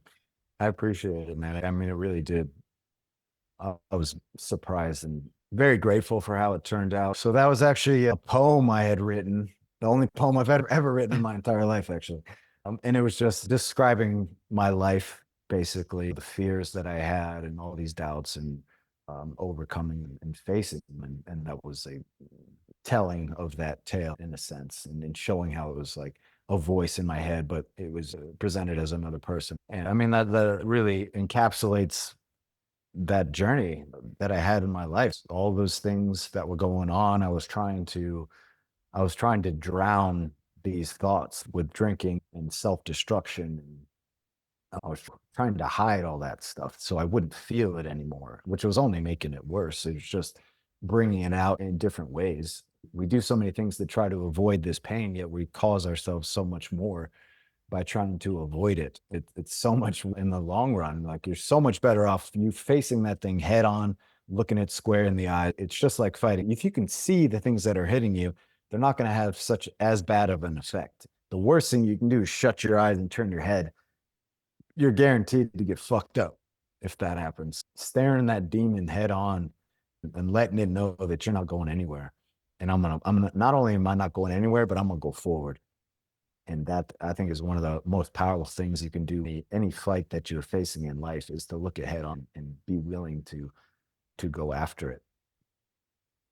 I appreciate it, man. I mean, it really did. I was surprised and very grateful for how it turned out. So that was actually a poem I had written, the only poem I've ever written in my entire life, actually. And it was just describing my life, basically, the fears that I had and all these doubts and overcoming and facing them. And that was a telling of that tale in a sense and showing how it was like a voice in my head, but it was presented as another person. And I mean, that really encapsulates that journey that I had in my life. All those things that were going on, I was trying to drown these thoughts with drinking and self-destruction. And I was trying to hide all that stuff so I wouldn't feel it anymore, which was only making it worse. It was just bringing it out in different ways. We do so many things to try to avoid this pain, yet we cause ourselves so much more by trying to avoid it. It's so much in the long run. Like you're so much better off you facing that thing head on, looking it square in the eye. It's just like fighting. If you can see the things that are hitting you, they're not going to have such as bad of an effect. The worst thing you can do is shut your eyes and turn your head. You're guaranteed to get fucked up if that happens. Staring that demon head on and letting it know that you're not going anywhere. And not only am I not going anywhere, but I'm gonna go forward. And that I think is one of the most powerful things you can do. Any fight that you're facing in life is to look it head on and be willing to go after it.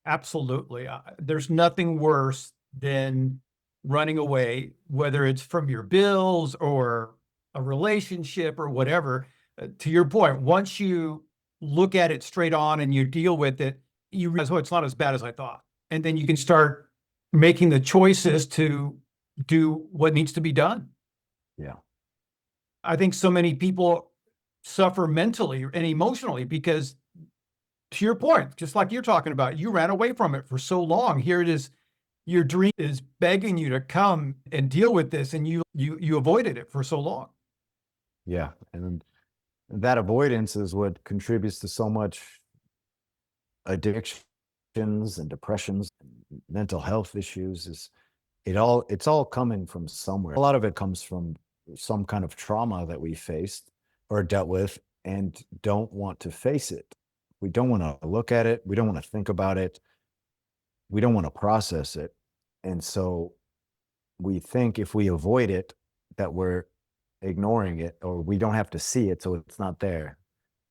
Absolutely. There's nothing worse than running away, whether it's from your bills or a relationship or whatever. To your point, once you look at it straight on and you deal with it, you realize, oh, it's not as bad as I thought. And then you can start making the choices to do what needs to be done. Yeah. I think so many people suffer mentally and emotionally because, to your point, just like you're talking about, you ran away from it for so long. Here it is, your dream is begging you to come and deal with this, and you avoided it for so long. Yeah. And that avoidance is what contributes to so much addictions and depressions and mental health issues. It's all coming from somewhere. A lot of it comes from some kind of trauma that we faced or dealt with and don't want to face it. We don't want to look at it. We don't want to think about it. We don't want to process it. And so we think if we avoid it, that we're ignoring it, or we don't have to see it, so it's not there.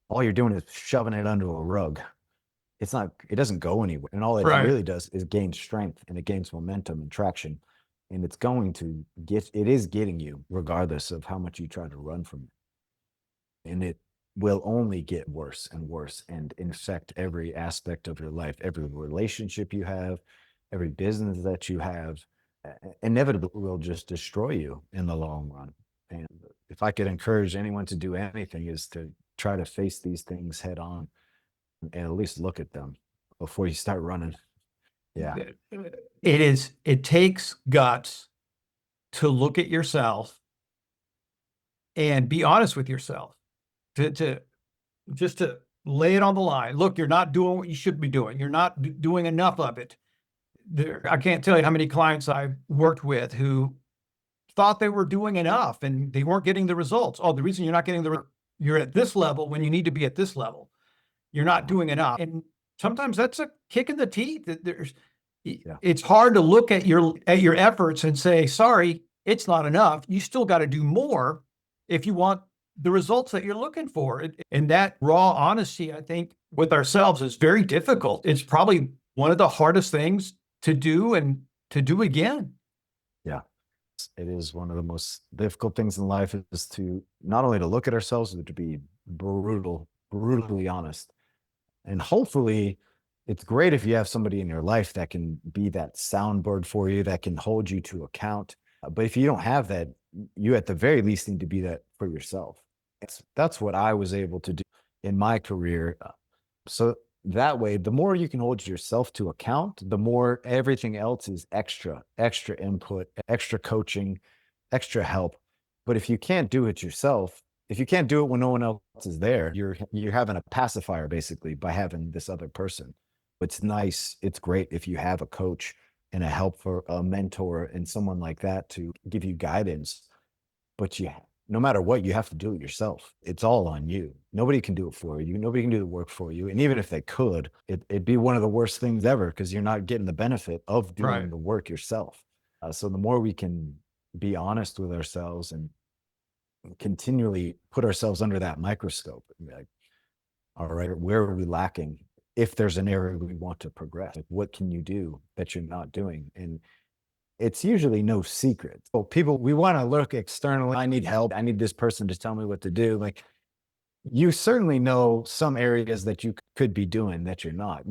All you're doing is shoving it under a rug. It's not, it doesn't go anywhere. And all it Right. really does is gain strength, and it gains momentum and traction. And it's going to get, it is getting you regardless of how much you try to run from it. And it will only get worse and worse and infect every aspect of your life, every relationship you have, every business that you have. Inevitably will just destroy you in the long run. And if I could encourage anyone to do anything, is to try to face these things head on and at least look at them before you start running. Yeah. It takes guts to look at yourself and be honest with yourself, to just to lay it on the line. Look, you're not doing what you should be doing. You're not doing enough of it. I can't tell you how many clients I've worked with who thought they were doing enough and they weren't getting the results. Oh, the reason you're not getting you're at this level when you need to be at this level. You're not doing enough. And sometimes that's a kick in the teeth. It's hard to look at your efforts and say, sorry, it's not enough. You still got to do more if you want the results that you're looking for. And that raw honesty, I think, with ourselves is very difficult. It's probably one of the hardest things to do and to do again. Yeah. It is one of the most difficult things in life, is to not only to look at ourselves, but to be brutally honest. And hopefully it's great if you have somebody in your life that can be that soundboard for you, that can hold you to account. But if you don't have that, you at the very least need to be that for yourself. That's what I was able to do in my career. So that way, the more you can hold yourself to account, the more everything else is extra input, extra coaching, extra help. But if you can't do it yourself, if you can't do it when no one else is there, you're having a pacifier basically by having this other person. It's nice. It's great if you have a coach and a helper, a mentor, and someone like that to give you guidance. But no matter what, you have to do it yourself. It's all on you. Nobody can do it for you. Nobody can do the work for you. And even if they could, it'd be one of the worst things ever, because you're not getting the benefit of doing the work yourself. So the more we can be honest with ourselves and continually put ourselves under that microscope and be like, all right, where are we lacking? If there's an area we want to progress, like, what can you do that you're not doing? And it's usually no secret. So people, we want to look externally. I need help. I need this person to tell me what to do. Like, you certainly know some areas that you could be doing that you're not.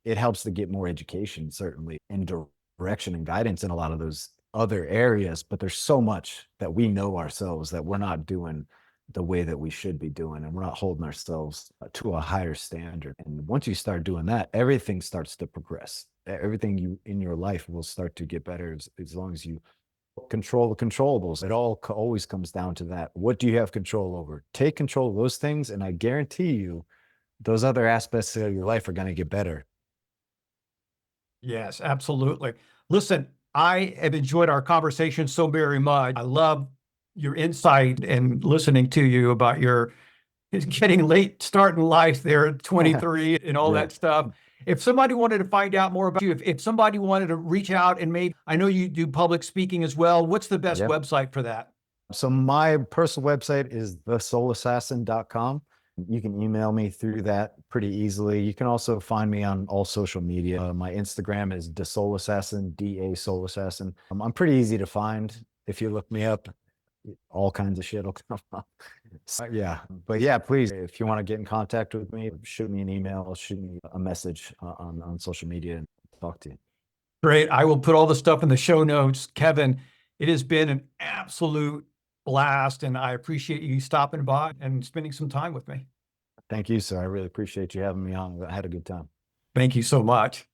It helps to get more education, certainly, and direction and guidance in a lot of those other areas. But there's so much that we know ourselves that we're not doing the way that we should be doing, and we're not holding ourselves to a higher standard. And once you start doing that, everything starts to progress. Everything in your life will start to get better as long as you control the controllables. It always comes down to that. What do you have control over? Take control of those things, and I guarantee you those other aspects of your life are going to get better. Yes, absolutely. Listen, I have enjoyed our conversation so very much. I love your insight and listening to you about your getting late start in life there at 23 and all that stuff. If somebody wanted to find out more about you, if somebody wanted to reach out, and maybe, I know you do public speaking as well, what's the best website for that? So my personal website is thesoulasssassin.com. You can email me through that pretty easily. You can also find me on all social media. My Instagram is DaSoulAssassin, DA Soul Assassin. I'm pretty easy to find. If you look me up, all kinds of shit will come up. So, yeah. But yeah, please, if you want to get in contact with me, shoot me an email, shoot me a message on social media, and talk to you. Great. I will put all the stuff in the show notes. Kevin, it has been an absolute blast, and I appreciate you stopping by and spending some time with me. Thank you, sir. I really appreciate you having me on. I had a good time. Thank you so much.